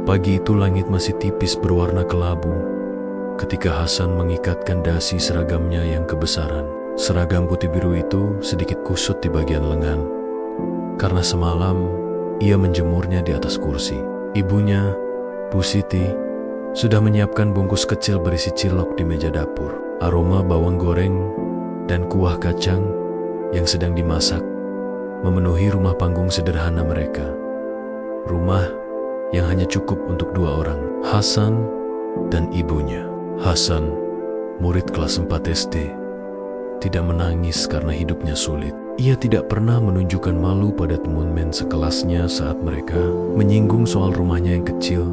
Pagi itu langit masih tipis berwarna kelabu ketika Hasan mengikatkan dasi seragamnya yang kebesaran. Seragam putih biru itu sedikit kusut di bagian lengan karena semalam ia menjemurnya di atas kursi. Ibunya, Bu Siti, sudah menyiapkan bungkus kecil berisi cilok di meja dapur. Aroma bawang goreng dan kuah kacang yang sedang dimasak memenuhi rumah panggung sederhana mereka. Rumah yang hanya cukup untuk 2 orang, Hasan dan ibunya. Hasan, murid kelas 4 SD, tidak menangis karena hidupnya sulit. Ia tidak pernah menunjukkan malu pada teman-teman sekelasnya saat mereka menyinggung soal rumahnya yang kecil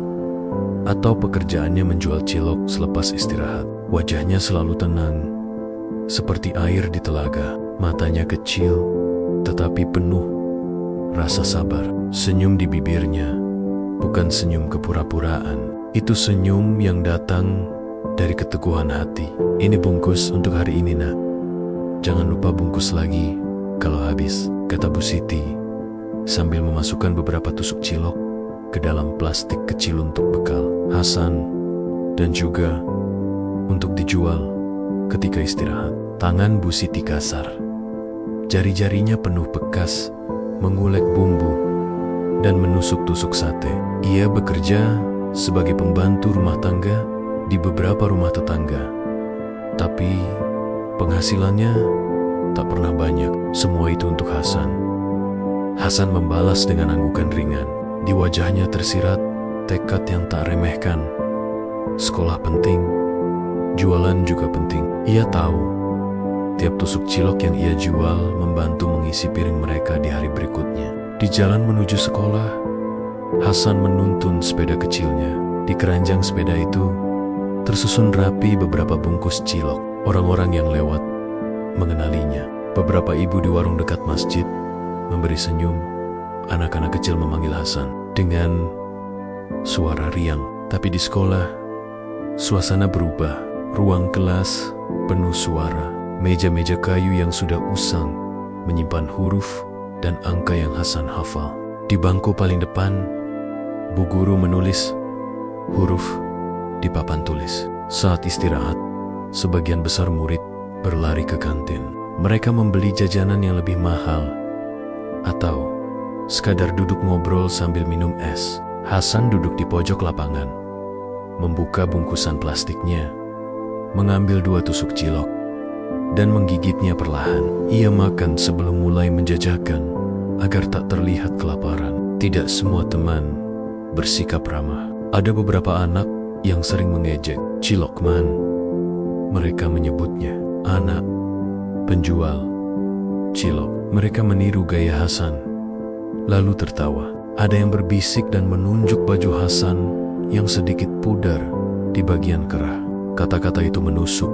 atau pekerjaannya menjual cilok selepas istirahat. Wajahnya selalu tenang, seperti air di telaga. Matanya kecil, tetapi penuh rasa sabar. Senyum di bibirnya bukan senyum kepura-puraan. Itu senyum yang datang dari keteguhan hati. Ini bungkus untuk hari ini, nak. Jangan lupa bungkus lagi kalau habis, kata Bu Siti sambil memasukkan beberapa tusuk cilok ke dalam plastik kecil untuk bekal Hasan dan juga untuk dijual ketika istirahat. Tangan Bu Siti kasar. Jari-jarinya penuh bekas mengulek bumbu dan menusuk-tusuk sate. Ia bekerja sebagai pembantu rumah tangga di beberapa rumah tetangga. Tapi penghasilannya tak pernah banyak. Semua itu untuk Hasan. Hasan membalas dengan anggukan ringan. Di wajahnya tersirat tekad yang tak remehkan. Sekolah penting, jualan juga penting. Ia tahu tiap tusuk cilok yang ia jual membantu mengisi piring mereka di hari berikutnya. Di jalan menuju sekolah, Hasan menuntun sepeda kecilnya. Di keranjang sepeda itu tersusun rapi beberapa bungkus cilok. Orang-orang yang lewat mengenalinya. Beberapa ibu di warung dekat masjid memberi senyum. Anak-anak kecil memanggil Hasan dengan suara riang. Tapi di sekolah, suasana berubah. Ruang kelas penuh suara. Meja-meja kayu yang sudah usang menyimpan huruf dan angka yang Hasan hafal. Di bangku paling depan, Bu Guru menulis huruf di papan tulis. Saat istirahat, sebagian besar murid berlari ke kantin. Mereka membeli jajanan yang lebih mahal atau sekadar duduk ngobrol sambil minum es. Hasan duduk di pojok lapangan, membuka bungkusan plastiknya, mengambil 2 tusuk cilok dan menggigitnya perlahan. Ia makan sebelum mulai menjajakan agar tak terlihat kelaparan. Tidak semua teman bersikap ramah. Ada beberapa anak yang sering mengejek. Cilokman, mereka menyebutnya. Anak penjual cilok. Mereka meniru gaya Hasan, lalu tertawa. Ada yang berbisik dan menunjuk baju Hasan yang sedikit pudar di bagian kerah. Kata-kata itu menusuk,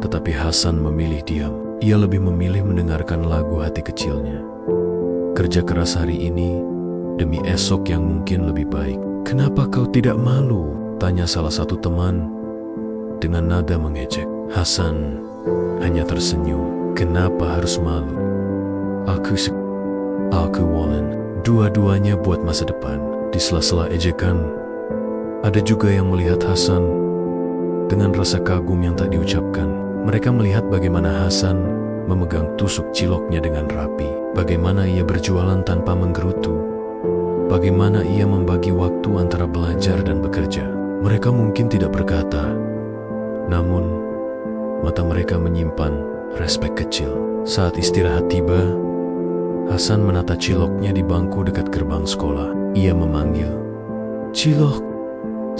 tetapi Hasan memilih diam. Ia lebih memilih mendengarkan lagu hati kecilnya. Kerja keras hari ini demi esok yang mungkin lebih baik. Kenapa kau tidak malu? Tanya salah satu teman dengan nada mengejek. Hasan hanya tersenyum. Kenapa harus malu? Aku Wallen. Dua-duanya buat masa depan. Di sela-sela ejekan, ada juga yang melihat Hasan dengan rasa kagum yang tak diucapkan. Mereka melihat bagaimana Hasan memegang tusuk ciloknya dengan rapi. Bagaimana ia berjualan tanpa menggerutu. Bagaimana ia membagi waktu antara belajar dan bekerja. Mereka mungkin tidak berkata, namun mata mereka menyimpan respek kecil. Saat istirahat tiba, Hasan menata ciloknya di bangku dekat gerbang sekolah. Ia memanggil, "Cilok,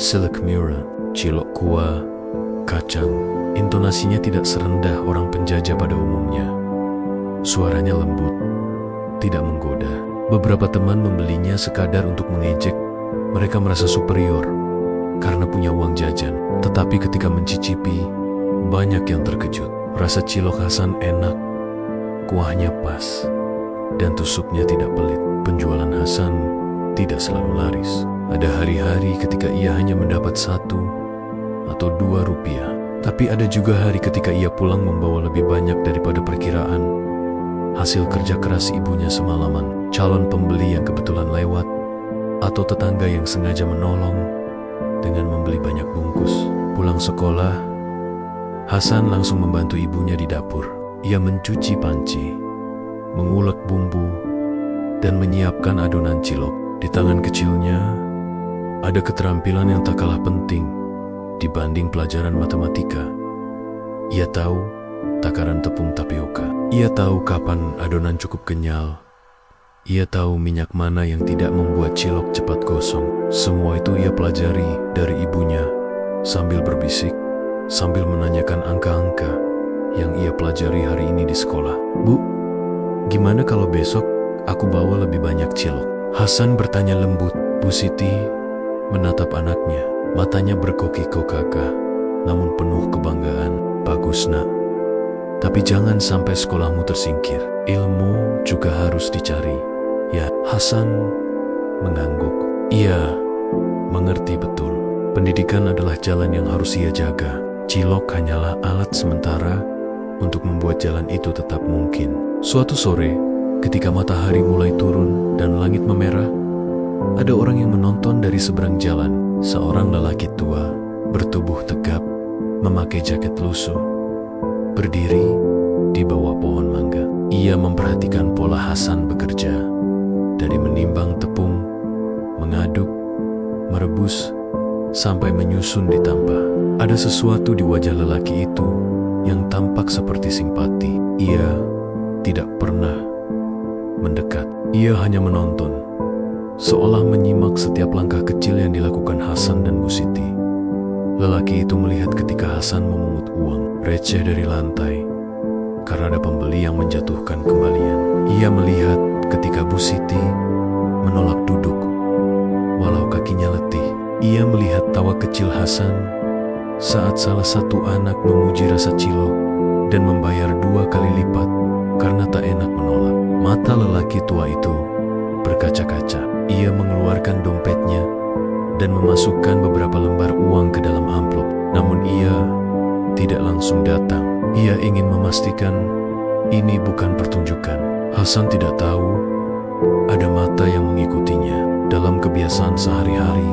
Silk Mirror." Cilok kuah, kacang. Intonasinya tidak serendah orang penjajah pada umumnya. Suaranya lembut, tidak menggoda. Beberapa teman membelinya sekadar untuk mengejek. Mereka merasa superior karena punya uang jajan. Tetapi ketika mencicipi, banyak yang terkejut. Rasa cilok Hasan enak, kuahnya pas, dan tusuknya tidak pelit. Penjualan Hasan tidak selalu laris. Ada hari-hari ketika ia hanya mendapat 1 atau 2 rupiah. Tapi ada juga hari ketika ia pulang membawa lebih banyak daripada perkiraan. Hasil kerja keras ibunya semalaman. Calon pembeli yang kebetulan lewat atau tetangga yang sengaja menolong dengan membeli banyak bungkus. Pulang sekolah, Hasan langsung membantu ibunya di dapur. Ia mencuci panci, mengulek bumbu, dan menyiapkan adonan cilok. Di tangan kecilnya, ada keterampilan yang tak kalah penting dibanding pelajaran matematika. Ia tahu takaran tepung tapioka. Ia tahu kapan adonan cukup kenyal. Ia tahu minyak mana yang tidak membuat cilok cepat gosong. Semua itu ia pelajari dari ibunya sambil berbisik, sambil menanyakan angka-angka yang ia pelajari hari ini di sekolah. "Bu, gimana kalau besok aku bawa lebih banyak cilok?" Hasan bertanya lembut. Bu Siti menatap anaknya. Matanya berkokik-kokakah, namun penuh kebanggaan. "Bagus, Nak. Tapi jangan sampai sekolahmu tersingkir. Ilmu juga harus dicari." Ya, Hasan mengangguk. Ia mengerti betul. Pendidikan adalah jalan yang harus ia jaga. Cilok hanyalah alat sementara untuk membuat jalan itu tetap mungkin. Suatu sore, ketika matahari mulai turun dan langit memerah, ada orang yang menonton dari seberang jalan. Seorang lelaki tua, bertubuh tegap, memakai jaket lusuh, berdiri di bawah pohon mangga. Ia memperhatikan pola Hasan bekerja, dari menimbang tepung, mengaduk, merebus, sampai menyusun di tampah. Ada sesuatu di wajah lelaki itu yang tampak seperti simpati. Ia tidak pernah mendekat. Ia hanya menonton, seolah menyimak setiap langkah kecil yang dilakukan Hasan dan Bu Siti. Lelaki itu melihat ketika Hasan memungut uang receh dari lantai karena ada pembeli yang menjatuhkan kembalian. Ia melihat ketika Bu Siti menolak duduk walau kakinya letih. Ia melihat tawa kecil Hasan saat salah satu anak memuji rasa cilok dan membayar 2 kali lipat karena tak enak menolak. Mata lelaki tua itu berkaca-kaca. Ia mengeluarkan dompetnya dan memasukkan beberapa lembar uang ke dalam amplop. Namun ia tidak langsung datang. Ia ingin memastikan ini bukan pertunjukan. Hasan tidak tahu ada mata yang mengikutinya. Dalam kebiasaan sehari-hari,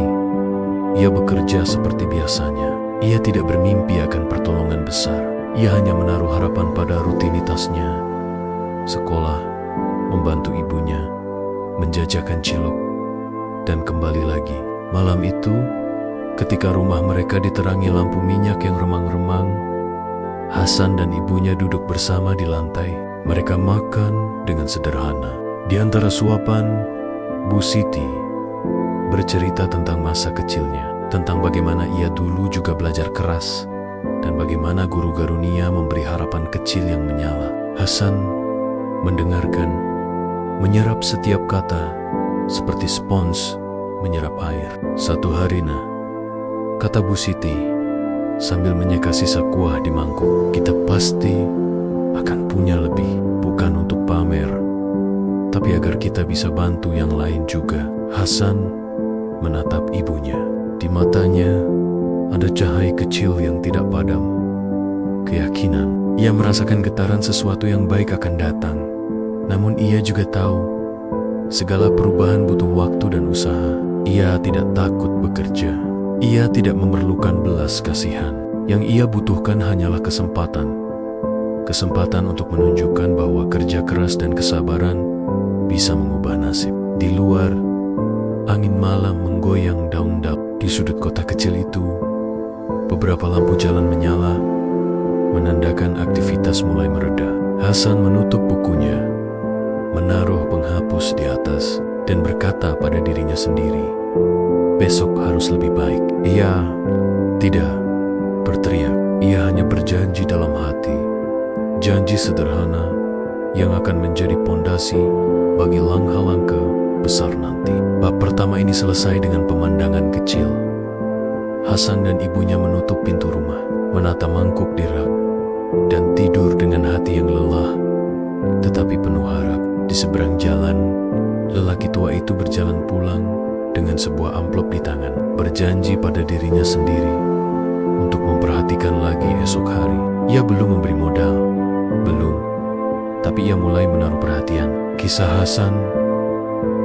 ia bekerja seperti biasanya. Ia tidak bermimpi akan pertolongan besar. Ia hanya menaruh harapan pada rutinitasnya. Sekolah, membantu ibunya, menjajakan cilok, dan kembali lagi. Malam itu, ketika rumah mereka diterangi lampu minyak yang remang-remang, Hasan dan ibunya duduk bersama di lantai. Mereka makan dengan sederhana. Di antara suapan, Bu Siti bercerita tentang masa kecilnya, tentang bagaimana ia dulu juga belajar keras, dan bagaimana guru Garunia memberi harapan kecil yang menyala. Hasan mendengarkan, menyerap setiap kata, seperti spons menyerap air. "Satu hari, Nak," kata Bu Siti, sambil menyeka sisa kuah di mangkuk, "kita pasti akan punya lebih, bukan untuk pamer, tapi agar kita bisa bantu yang lain juga." Hasan menatap ibunya. Di matanya ada cahaya kecil yang tidak padam. Keyakinan. Ia merasakan getaran sesuatu yang baik akan datang. Namun ia juga tahu segala perubahan butuh waktu dan usaha. Ia tidak takut bekerja. Ia tidak memerlukan belas kasihan. Yang ia butuhkan hanyalah kesempatan. Kesempatan untuk menunjukkan bahwa kerja keras dan kesabaran bisa mengubah nasib. Di luar, angin malam menggoyang daun-daun. Di sudut kota kecil itu, beberapa lampu jalan menyala, menandakan aktivitas mulai mereda. Hasan menutup bukunya, menaruh penghapus di atas, dan berkata pada dirinya sendiri, "Besok harus lebih baik." Ia tidak berteriak. Ia hanya berjanji dalam hati. Janji sederhana yang akan menjadi pondasi bagi langkah-langkah besar nanti. Bab pertama ini selesai dengan pemandangan kecil. Hasan dan ibunya menutup pintu rumah, menata mangkuk di rak, dan tidur dengan hati yang lelah, tetapi penuh harap. Di seberang jalan, lelaki tua itu berjalan pulang dengan sebuah amplop di tangan, berjanji pada dirinya sendiri untuk memperhatikan lagi esok hari. Ia belum memberi modal, belum, tapi ia mulai menaruh perhatian. Kisah Hasan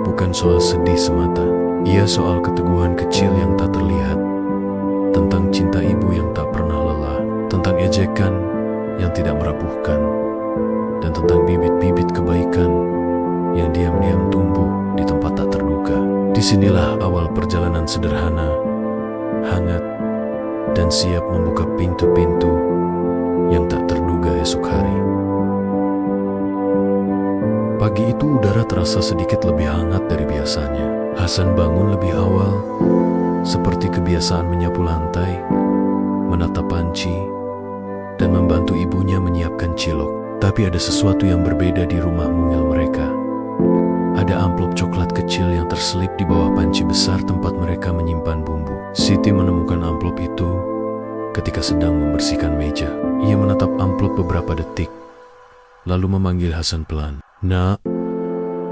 bukan soal sedih semata, Ia soal keteguhan kecil yang tak terlihat, tentang cinta ibu yang tak pernah lelah, tentang ejekan yang tidak merapuhkan, dan tentang bibit-bibit kebaikan yang diam-diam tumbuh di tempat tak terduga. Disinilah awal perjalanan sederhana, hangat, dan siap membuka pintu-pintu yang tak terduga esok hari. Pagi itu udara terasa sedikit lebih hangat dari biasanya. Hasan bangun lebih awal, seperti kebiasaan menyapu lantai, menata panci, dan membantu ibunya menyiapkan cilok. Tapi ada sesuatu yang berbeda di rumah mungil mereka. Ada amplop coklat kecil yang terselip di bawah panci besar tempat mereka menyimpan bumbu. Siti menemukan amplop itu ketika sedang membersihkan meja. Ia menatap amplop beberapa detik, lalu memanggil Hasan pelan. "Nak,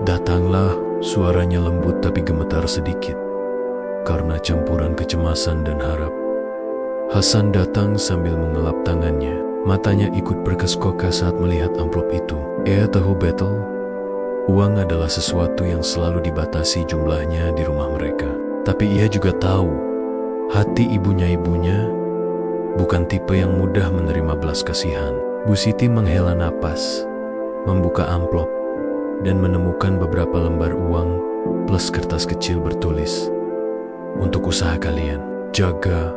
datanglah." Suaranya lembut tapi gemetar sedikit, karena campuran kecemasan dan harap. Hasan datang sambil mengelap tangannya. Matanya ikut berkeskoka saat melihat amplop itu. Ia tahu betul, uang adalah sesuatu yang selalu dibatasi jumlahnya di rumah mereka. Tapi ia juga tahu, hati ibunya bukan tipe yang mudah menerima belas kasihan. Bu Siti menghela napas, membuka amplop, dan menemukan beberapa lembar uang plus kertas kecil bertulis, "Untuk usaha kalian, jaga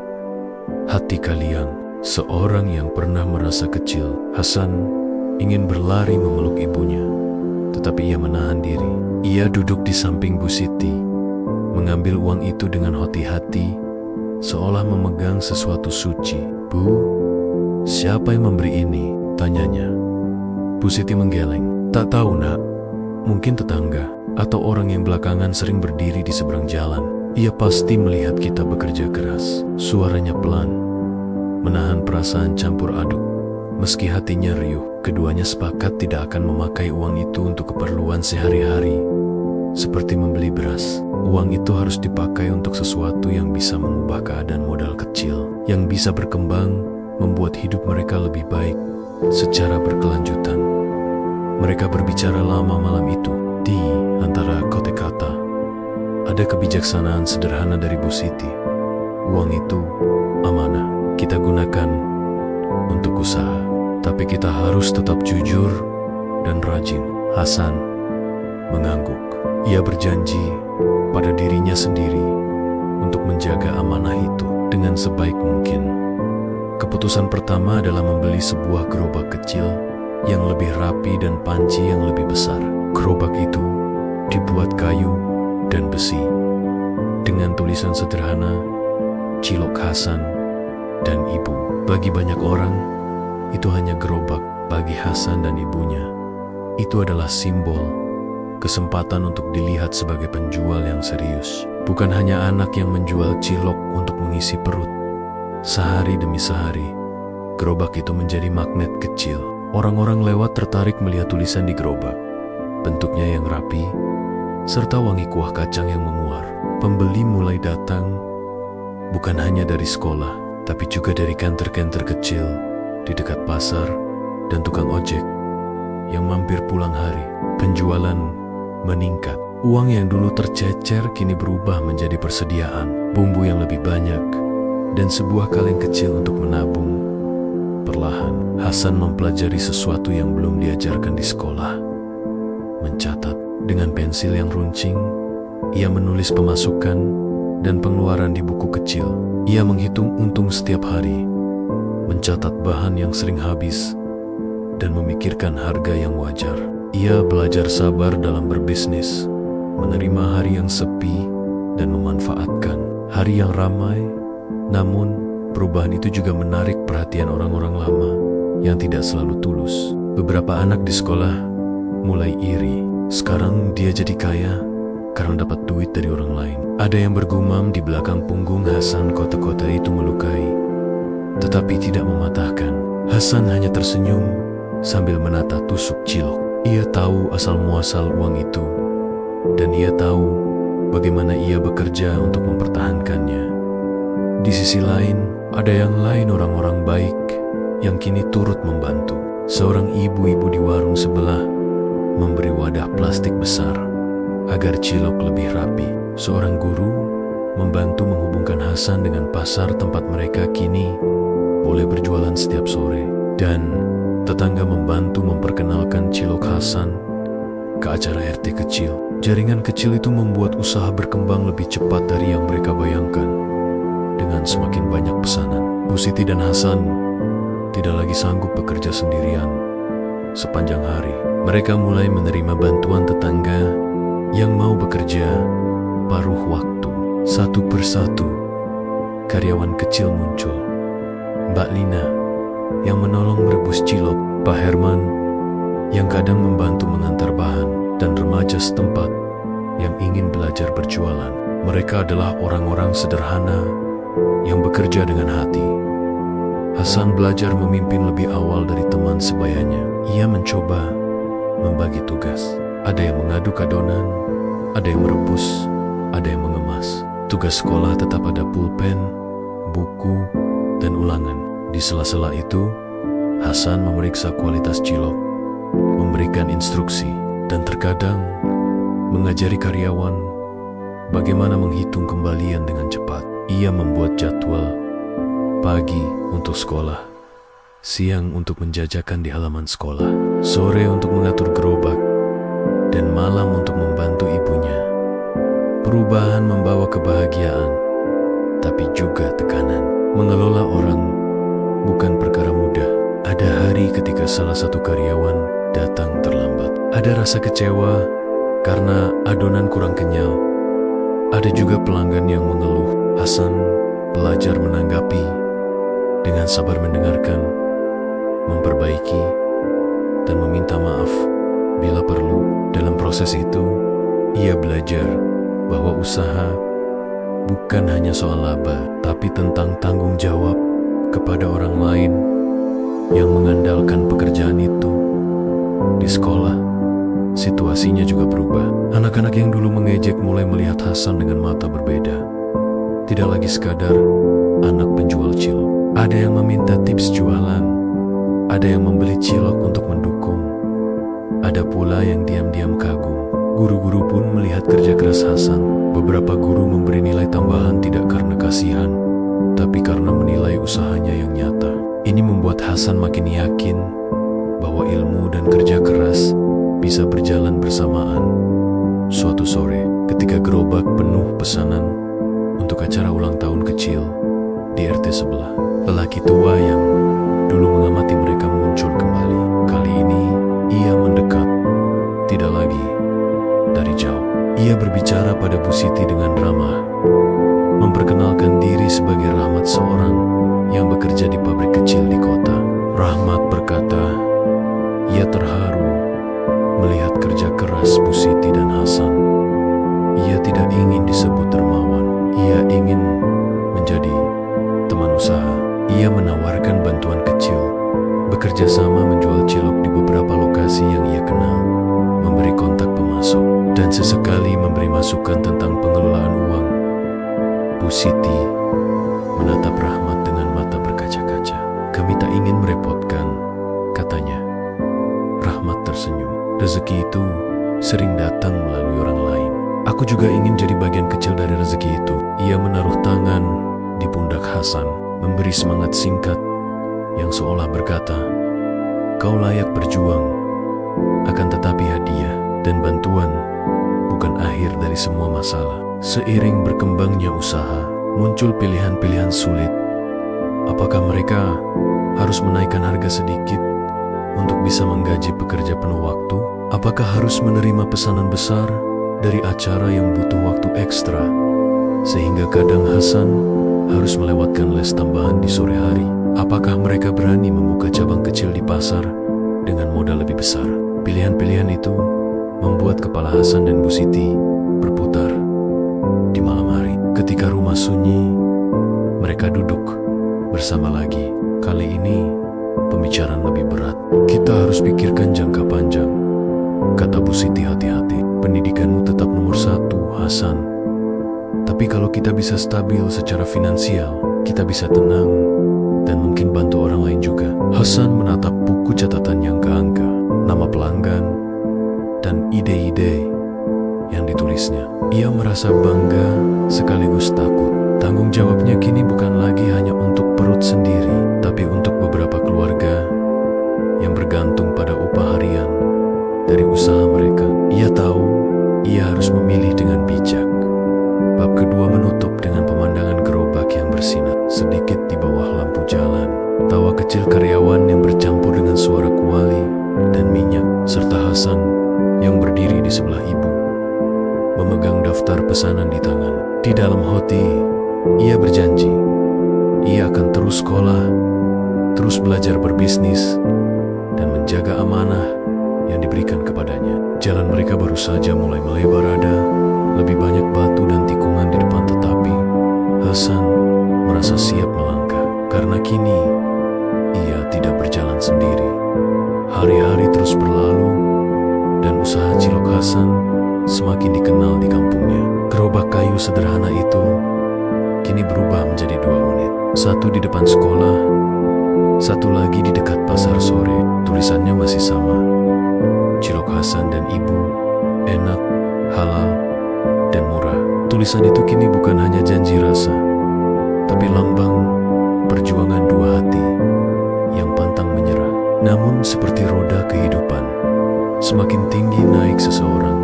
hati kalian." Seorang yang pernah merasa kecil, Hasan ingin berlari memeluk ibunya, tetapi ia menahan diri. Ia duduk di samping Bu Siti, mengambil uang itu dengan hati-hati, seolah memegang sesuatu suci. "Bu, siapa yang memberi ini?" tanyanya. Bu Siti menggeleng. "Tak tahu, Nak. Mungkin tetangga atau orang yang belakangan sering berdiri di seberang jalan. Ia pasti melihat kita bekerja keras." Suaranya pelan, menahan perasaan campur aduk. Meski hatinya riuh, keduanya sepakat tidak akan memakai uang itu untuk keperluan sehari-hari, seperti membeli beras. Uang itu harus dipakai untuk sesuatu yang bisa mengubah keadaan modal kecil, yang bisa berkembang, membuat hidup mereka lebih baik secara berkelanjutan. Mereka berbicara lama malam itu. Di antara kata-kata, ada kebijaksanaan sederhana dari Bu Siti. Uang itu amanah. Kita gunakan untuk usaha, tapi kita harus tetap jujur dan rajin. Hasan mengangguk. Ia berjanji pada dirinya sendiri untuk menjaga amanah itu dengan sebaik mungkin. Keputusan pertama adalah membeli sebuah gerobak kecil yang lebih rapi dan panci yang lebih besar. Gerobak itu dibuat kayu dan besi, dengan tulisan sederhana, "Cilok Hasan dan Ibu." Bagi banyak orang, itu hanya gerobak. Bagi Hasan dan ibunya, itu adalah simbol kesempatan untuk dilihat sebagai penjual yang serius. Bukan hanya anak yang menjual cilok untuk mengisi perut. Sehari demi sehari, gerobak itu menjadi magnet kecil. Orang-orang lewat tertarik melihat tulisan di gerobak, bentuknya yang rapi, serta wangi kuah kacang yang menguar. Pembeli mulai datang, bukan hanya dari sekolah, tapi juga dari kantor-kantor kecil di dekat pasar dan tukang ojek yang mampir pulang hari. Penjualan meningkat. Uang yang dulu tercecer kini berubah menjadi persediaan, bumbu yang lebih banyak, dan sebuah kaleng kecil untuk menabung. Perlahan, Hasan mempelajari sesuatu yang belum diajarkan di sekolah. Mencatat dengan pensil yang runcing, ia menulis pemasukan dan pengeluaran di buku kecil. Ia menghitung untung setiap hari, mencatat bahan yang sering habis, dan memikirkan harga yang wajar. Ia belajar sabar dalam berbisnis, menerima hari yang sepi, dan memanfaatkan hari yang ramai. Namun, perubahan itu juga menarik perhatian orang-orang lama yang tidak selalu tulus. Beberapa anak di sekolah mulai iri. Sekarang dia jadi kaya karena dapat duit dari orang lain. Ada yang bergumam di belakang punggung Hasan, kota-kota itu melukai, tetapi tidak mematahkan. Hasan hanya tersenyum sambil menata tusuk cilok. Ia tahu asal-muasal uang itu, dan ia tahu bagaimana ia bekerja untuk mempertahankannya. Di sisi lain, ada yang lain, orang-orang baik yang kini turut membantu. Seorang ibu-ibu di warung sebelah memberi wadah plastik besar agar cilok lebih rapi. Seorang guru membantu menghubungkan Hasan dengan pasar tempat mereka kini boleh berjualan setiap sore. Dan tetangga membantu memperkenalkan cilok Hasan ke acara RT kecil. Jaringan kecil itu membuat usaha berkembang lebih cepat dari yang mereka bayangkan. Dengan semakin banyak pesanan, Bu Siti dan Hasan tidak lagi sanggup bekerja sendirian sepanjang hari. Mereka mulai menerima bantuan tetangga yang mau bekerja paruh waktu. Satu persatu, karyawan kecil muncul. Mbak Lina yang menolong merebus cilok, Pak Herman yang kadang membantu mengantar bahan, dan remaja setempat yang ingin belajar berjualan. Mereka adalah orang-orang sederhana yang bekerja dengan hati. Hasan belajar memimpin lebih awal dari teman sebayanya. Ia mencoba membagi tugas. Ada yang mengaduk adonan, ada yang merebus, ada yang mengemas. Tugas sekolah tetap ada pulpen, buku, dan ulangan. Di sela-sela itu, Hasan memeriksa kualitas cilok, memberikan instruksi, dan terkadang mengajari karyawan bagaimana menghitung kembalian dengan cepat. Ia membuat jadwal pagi untuk sekolah, siang untuk menjajakan di halaman sekolah, sore untuk mengatur gerobak, dan malam untuk membantu ibunya. Perubahan membawa kebahagiaan, tapi juga tekanan. Mengelola orang bukan perkara mudah. Ada hari ketika salah satu karyawan datang terlambat. Ada rasa kecewa karena adonan kurang kenyal. Ada juga pelanggan yang mengeluh. Hasan belajar menanggapi, dengan sabar mendengarkan, memperbaiki, dan meminta maaf bila perlu. Dalam proses itu, ia belajar bahwa usaha bukan hanya soal laba, tapi tentang tanggung jawab kepada orang lain yang mengandalkan pekerjaan itu. Di sekolah, situasinya juga berubah. Anak-anak yang dulu mengejek mulai melihat Hasan dengan mata berbeda. Tidak lagi sekadar anak penjual cilok. Ada yang meminta tips jualan, ada yang membeli cilok untuk mendukung, ada pula yang diam-diam kagum. Guru-guru pun melihat kerja keras Hasan. Beberapa guru memberi nilai tambahan tidak karena kasihan, tapi karena menilai usahanya yang nyata. Ini membuat Hasan makin yakin bahwa ilmu dan kerja keras bisa berjalan bersamaan. Suatu sore, ketika gerobak penuh pesanan untuk acara ulang tahun kecil di RT sebelah, lelaki tua yang dulu mengamati mereka muncul kembali. Kali ini, ia mendekat, tidak lagi dari jauh. Ia berbicara pada Bu Siti dengan ramah, memperkenalkan diri sebagai Rahmat, seorang yang bekerja di pabrik kecil di kota. Rahmat berkata, ia terharu melihat kerja keras Bu Siti dan Hasan. Ia tidak ingin disebut dermawan, ia ingin menjadi teman usaha. Ia menawarkan bantuan kecil, bekerja sama menjual cilok di beberapa lokasi yang ia kenal, memberi kontak pemasok, dan sesekali memberi masukan tentang pengelolaan uang. Bu Siti menatap Rahmat dengan mata berkaca-kaca. Kami tak ingin merepotkan, katanya. Rahmat tersenyum. Rezeki itu sering datang melalui orang lain. Aku juga ingin jadi bagian kecil dari rezeki itu. Ia menaruh tangan di pundak Hasan, memberi semangat singkat yang seolah berkata, kau layak berjuang, akan tetapi hadiah dan bantuan bukan akhir dari semua masalah. Seiring berkembangnya usaha, muncul pilihan-pilihan sulit. Apakah mereka harus menaikkan harga sedikit untuk bisa menggaji pekerja penuh waktu? Apakah harus menerima pesanan besar dari acara yang butuh waktu ekstra, sehingga kadang Hasan harus melewatkan les tambahan di sore hari? Apakah mereka berani membuka cabang kecil di pasar dengan modal lebih besar? Pilihan-pilihan itu membuat kepala Hasan dan Bu Siti berputar. Di malam hari, ketika rumah sunyi, mereka duduk bersama lagi. Kali ini, pembicaraan lebih berat. Kita harus pikirkan jangka panjang, kata Bu Siti hati-hati. Pendidikanmu tetap nomor satu, Hasan. Tapi kalau kita bisa stabil secara finansial, kita bisa tenang dan mungkin bantu orang lain juga. Hasan menatap buku catatan yang keangka, nama pelanggan, dan ide-ide yang ditulis tangisnya. Ia merasa bangga sekaligus takut. Tanggung jawabnya kini bukan lagi hanya untuk perut sendiri, tapi untuk beberapa keluarga yang bergantung pada upah harian dari usaha mereka. Ia tahu ia harus memilih dengan bijak. Bab kedua menutup dengan pemandangan gerobak yang bersinar sedikit di bawah lampu jalan. Tawa kecil karyawan yang bercampur dengan suara kuali dan minyak, serta Hasan yang berdiri di sebelah ibu, memegang daftar pesanan di tangan. Di dalam hati, ia berjanji, ia akan terus sekolah, terus belajar berbisnis, dan menjaga amanah yang diberikan kepadanya. Jalan mereka baru saja mulai melebar, ada lebih banyak batu dan tikungan di depan, tetapi Hasan merasa siap melangkah, karena kini ia tidak berjalan sendiri. Hari-hari terus berlalu, dan usaha cilok Hasan semakin dikenal di kampungnya. Gerobak kayu sederhana itu kini berubah menjadi 2 unit. Satu di depan sekolah, satu lagi di dekat pasar sore. Tulisannya masih sama, cilok Hasan dan ibu, enak, halal, dan murah. Tulisan itu kini bukan hanya janji rasa, tapi lambang perjuangan 2 hati yang pantang menyerah. Namun seperti roda kehidupan, semakin tinggi naik seseorang,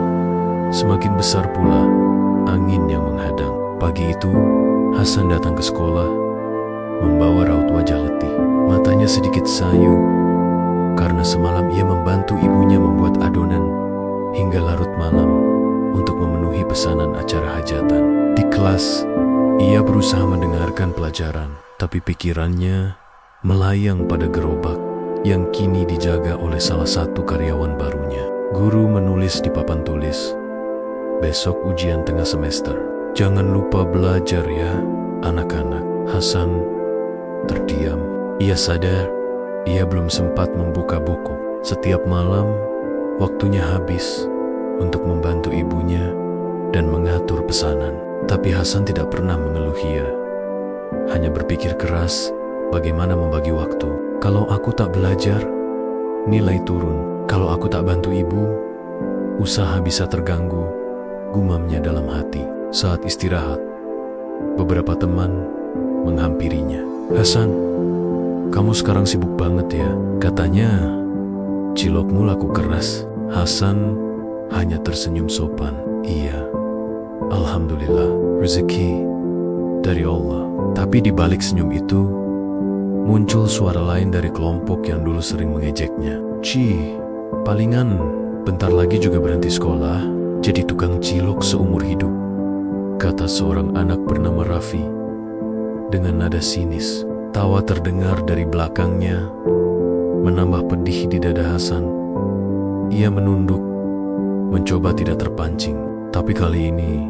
semakin besar pula angin yang menghadang. Pagi itu, Hasan datang ke sekolah, membawa raut wajah letih. Matanya sedikit sayu, karena semalam ia membantu ibunya membuat adonan hingga larut malam untuk memenuhi pesanan acara hajatan. Di kelas, ia berusaha mendengarkan pelajaran, tapi pikirannya melayang pada gerobak yang kini dijaga oleh salah satu karyawan barunya. Guru menulis di papan tulis, "Besok ujian tengah semester. Jangan lupa belajar ya, anak-anak." Hasan terdiam. Ia sadar ia belum sempat membuka buku. Setiap malam, waktunya habis untuk membantu ibunya dan mengatur pesanan. Tapi Hasan tidak pernah mengeluh, ia hanya berpikir keras bagaimana membagi waktu. Kalau aku tak belajar, nilai turun. Kalau aku tak bantu ibu, usaha bisa terganggu, gumamnya dalam hati. Saat istirahat, beberapa teman menghampirinya. "Hasan, kamu sekarang sibuk banget ya? Katanya cilokmu laku keras." Hasan hanya tersenyum sopan. "Iya, alhamdulillah, rezeki dari Allah." Tapi di balik senyum itu, muncul suara lain dari kelompok yang dulu sering mengejeknya. "Cih, palingan bentar lagi juga berhenti sekolah, jadi tukang cilok seumur hidup," kata seorang anak bernama Raffi dengan nada sinis. Tawa terdengar dari belakangnya, menambah pedih di dada Hasan. Ia menunduk, mencoba tidak terpancing. Tapi kali ini,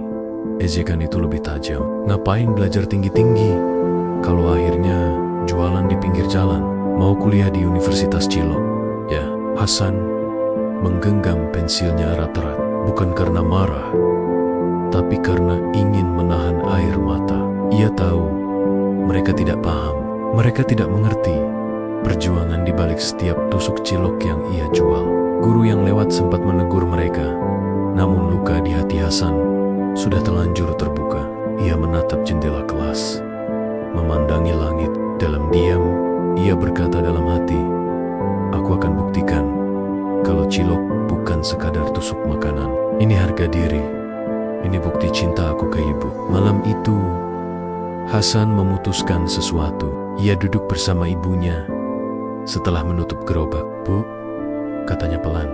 ejekan itu lebih tajam. "Ngapain belajar tinggi-tinggi kalau akhirnya jualan di pinggir jalan? Mau kuliah di Universitas Cilok ya?" Hasan menggenggam pensilnya erat-erat, bukan karena marah, tapi karena ingin menahan air mata. Ia tahu mereka tidak paham, mereka tidak mengerti perjuangan di balik setiap tusuk cilok yang ia jual. Guru yang lewat sempat menegur mereka, namun luka di hati Hasan sudah terlanjur terbuka. Ia menatap jendela kelas, memandangi langit. Dalam diam, ia berkata dalam hati, "Aku akan buktikan kalau cilok bukan sekadar tusuk makanan. Ini harga diri. Ini bukti cinta aku ke ibu." Malam itu, Hasan memutuskan sesuatu. Ia duduk bersama ibunya setelah menutup gerobak. "Bu," katanya pelan,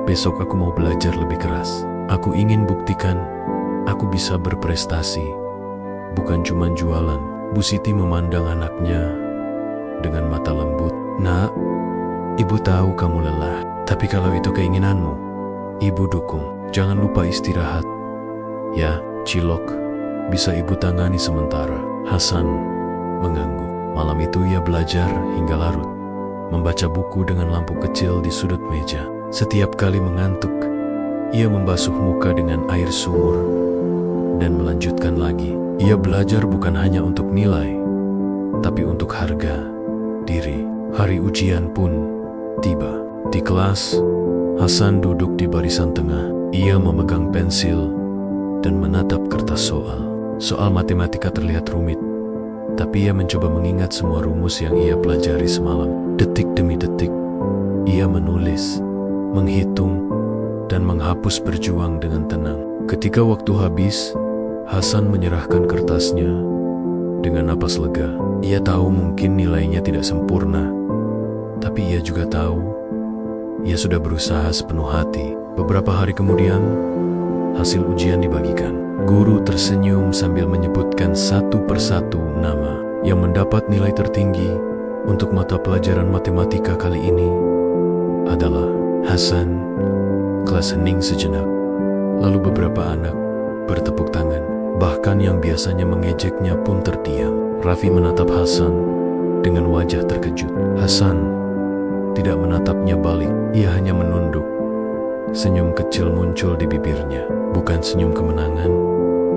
"besok aku mau belajar lebih keras. Aku ingin buktikan aku bisa berprestasi, bukan cuma jualan." Bu Siti memandang anaknya dengan mata lembut. "Nak, ibu tahu kamu lelah, tapi kalau itu keinginanmu, ibu dukung. Jangan lupa istirahat ya. Cilok bisa ibu tangani sementara." Hasan mengangguk. Malam itu ia belajar hingga larut, membaca buku dengan lampu kecil di sudut meja. Setiap kali mengantuk, ia membasuh muka dengan air sumur dan melanjutkan lagi. Ia belajar bukan hanya untuk nilai, tapi untuk harga diri. Hari ujian pun tiba. Di kelas, Hasan duduk di barisan tengah. Ia memegang pensil dan menatap kertas soal. Soal matematika terlihat rumit, tapi ia mencoba mengingat semua rumus yang ia pelajari semalam. Detik demi detik, ia menulis, menghitung, dan menghapus berjuang dengan tenang. Ketika waktu habis, Hasan menyerahkan kertasnya dengan napas lega. Ia tahu mungkin nilainya tidak sempurna, tapi ia juga tahu ia sudah berusaha sepenuh hati. Beberapa hari kemudian, hasil ujian dibagikan. Guru tersenyum sambil menyebutkan satu persatu nama yang mendapat nilai tertinggi untuk mata pelajaran matematika kali ini adalah Hasan. Kelas hening sejenak, lalu beberapa anak bertepuk tangan. Bahkan yang biasanya mengejeknya pun terdiam. Raffi menatap Hasan dengan wajah terkejut. Hasan tidak menatapnya balik, ia hanya menunduk. Senyum kecil muncul di bibirnya, bukan senyum kemenangan,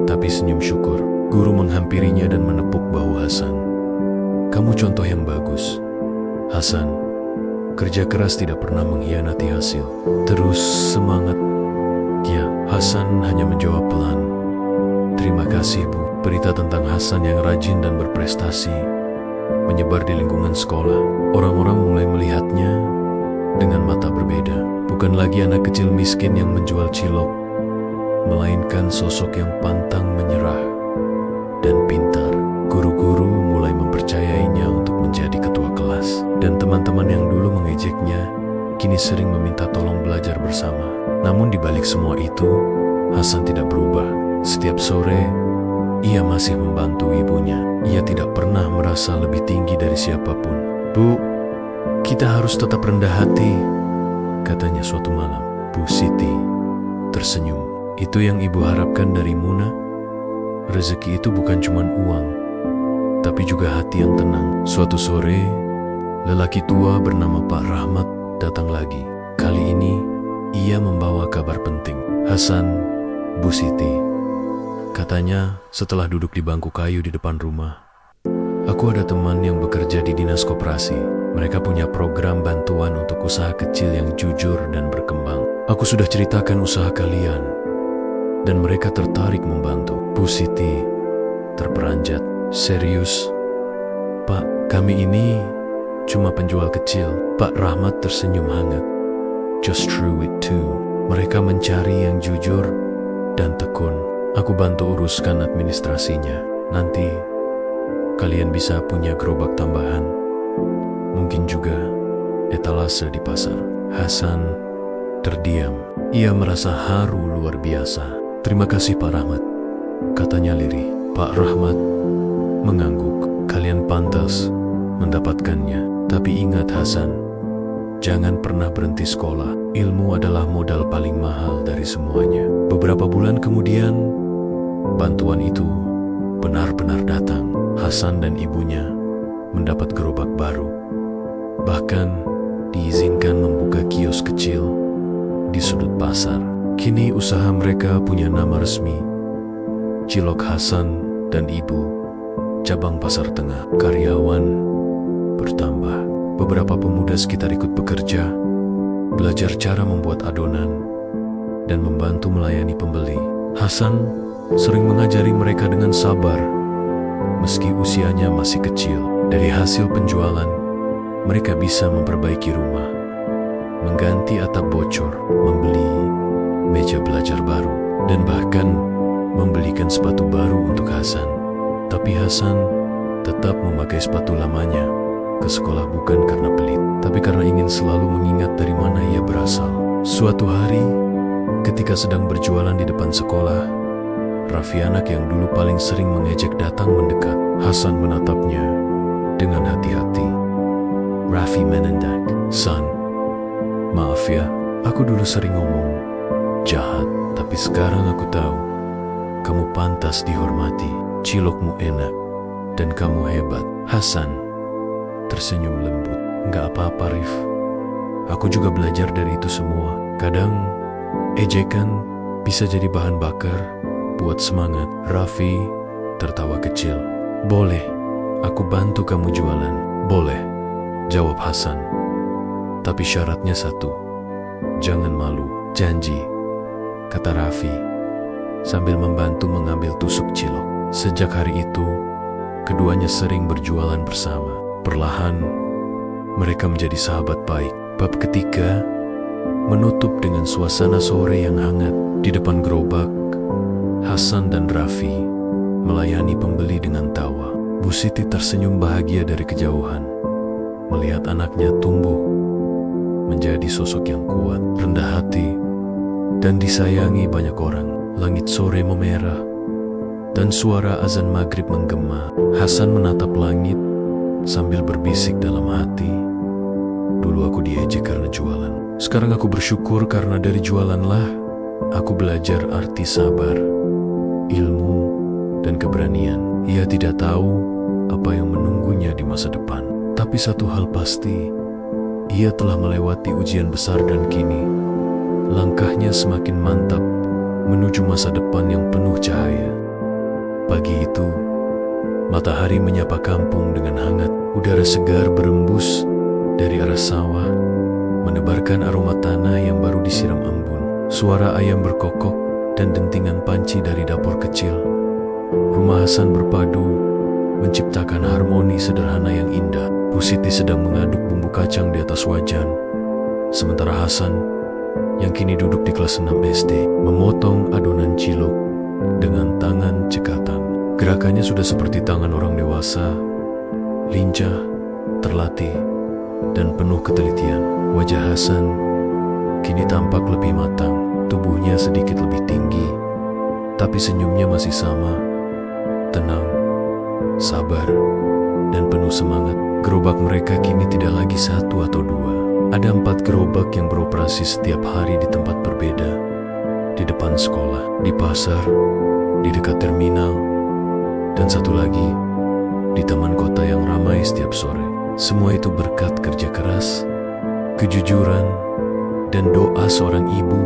tapi senyum syukur. Guru menghampirinya dan menepuk bahu Hasan. Kamu contoh yang bagus, Hasan. Kerja keras tidak pernah mengkhianati hasil. Terus semangat. Ya, Hasan hanya menjawab pelan. Terima kasih, Bu. Berita tentang Hasan yang rajin dan berprestasi menyebar di lingkungan sekolah. Orang-orang mulai melihatnya dengan mata berbeda. Bukan lagi anak kecil miskin yang menjual cilok, melainkan sosok yang pantang menyerah dan pintar. Guru-guru mulai mempercayainya untuk menjadi ketua kelas. Dan teman-teman yang dulu mengejeknya kini sering meminta tolong belajar bersama. Namun di balik semua itu, Hasan tidak berubah. Setiap sore, ia masih membantu ibunya. Ia tidak pernah merasa lebih tinggi dari siapapun. Bu, kita harus tetap rendah hati, katanya suatu malam. Bu Siti tersenyum. Itu yang ibu harapkan dari Muna? Rezeki itu bukan cuma uang, tapi juga hati yang tenang. Suatu sore, lelaki tua bernama Pak Rahmat datang lagi. Kali ini, ia membawa kabar penting. Hasan, Bu Siti, katanya setelah duduk di bangku kayu di depan rumah. Aku ada teman yang bekerja di dinas koperasi. Mereka punya program bantuan untuk usaha kecil yang jujur dan berkembang. Aku sudah ceritakan usaha kalian, dan mereka tertarik membantu. Bu Siti terperanjat. Serius? Pak, kami ini cuma penjual kecil. Pak Rahmat tersenyum hangat. Just true it too. Mereka mencari yang jujur dan tekun. Aku bantu uruskan administrasinya. Nanti kalian bisa punya gerobak tambahan. Mungkin juga etalase di pasar. Hasan terdiam. Ia merasa haru luar biasa. Terima kasih Pak Rahmat, katanya lirih. Pak Rahmat mengangguk. Kalian pantas mendapatkannya. Tapi ingat Hasan, jangan pernah berhenti sekolah. Ilmu adalah modal paling mahal dari semuanya. Beberapa bulan kemudian, bantuan itu benar-benar datang. Hasan dan ibunya mendapat gerobak baru. Bahkan diizinkan membuka kios kecil di sudut pasar. Kini usaha mereka punya nama resmi, Cilok Hasan dan Ibu, cabang Pasar Tengah. Karyawan bertambah. Beberapa pemuda sekitar ikut bekerja, belajar cara membuat adonan, dan membantu melayani pembeli. Hasan sering mengajari mereka dengan sabar, meski usianya masih kecil. Dari hasil penjualan, mereka bisa memperbaiki rumah, mengganti atap bocor, membeli meja belajar baru, dan bahkan membelikan sepatu baru untuk Hasan. Tapi Hasan tetap memakai sepatu lamanya ke sekolah, bukan karena pelit, tapi karena ingin selalu mengingat dari mana ia berasal. Suatu hari, ketika sedang berjualan di depan sekolah, Raffi, anak yang dulu paling sering mengejek, datang mendekat. Hasan menatapnya dengan hati-hati. Raffi menendak. Son, maaf ya, aku dulu sering ngomong jahat, tapi sekarang aku tahu kamu pantas dihormati. Cilokmu enak dan kamu hebat. Hasan tersenyum lembut. Nggak apa-apa, Rif. Aku juga belajar dari itu semua. Kadang ejekan bisa jadi bahan bakar buat semangat. Raffi tertawa kecil. Boleh, aku bantu kamu jualan. Boleh, jawab Hasan. Tapi syaratnya satu, jangan malu. Janji, kata Raffi. sambil membantu mengambil tusuk cilok. Sejak hari itu, keduanya sering berjualan bersama. Perlahan, mereka menjadi sahabat baik. Bab ketiga menutup dengan suasana sore yang hangat. Di depan gerobak, Hasan dan Raffi melayani pembeli dengan tawa. Bu Siti tersenyum bahagia dari kejauhan, melihat anaknya tumbuh menjadi sosok yang kuat, rendah hati, dan disayangi banyak orang. Langit sore memerah, dan suara azan maghrib menggema. Hasan menatap langit sambil berbisik dalam hati, dulu aku diejek karena jualan. Sekarang aku bersyukur karena dari jualanlah aku belajar arti sabar, ilmu, dan keberanian. Ia tidak tahu apa yang menunggunya di masa depan. Tapi satu hal pasti, ia telah melewati ujian besar dan kini langkahnya semakin mantap menuju masa depan yang penuh cahaya. Pagi itu, matahari menyapa kampung dengan hangat. Udara segar berembus dari arah sawah, menebarkan aroma tanah yang baru disiram embun. Suara ayam berkokok dan dentingan panci dari dapur kecil rumah Hasan berpadu menciptakan harmoni sederhana yang indah. Bu Siti sedang mengaduk bumbu kacang di atas wajan, sementara Hasan yang kini duduk di kelas 6 SD memotong adonan cilok dengan tangan cekatan. Gerakannya sudah seperti tangan orang dewasa, lincah, terlatih, dan penuh ketelitian. Wajah Hasan kini tampak lebih matang, tubuhnya sedikit lebih tinggi, tapi senyumnya masih sama, tenang, sabar, dan penuh semangat. Gerobak mereka kini tidak lagi satu atau dua. Ada 4 gerobak yang beroperasi setiap hari di tempat berbeda. Di depan sekolah, di pasar, di dekat terminal, dan satu lagi di taman kota yang ramai setiap sore. Semua itu berkat kerja keras, kejujuran, dan doa seorang ibu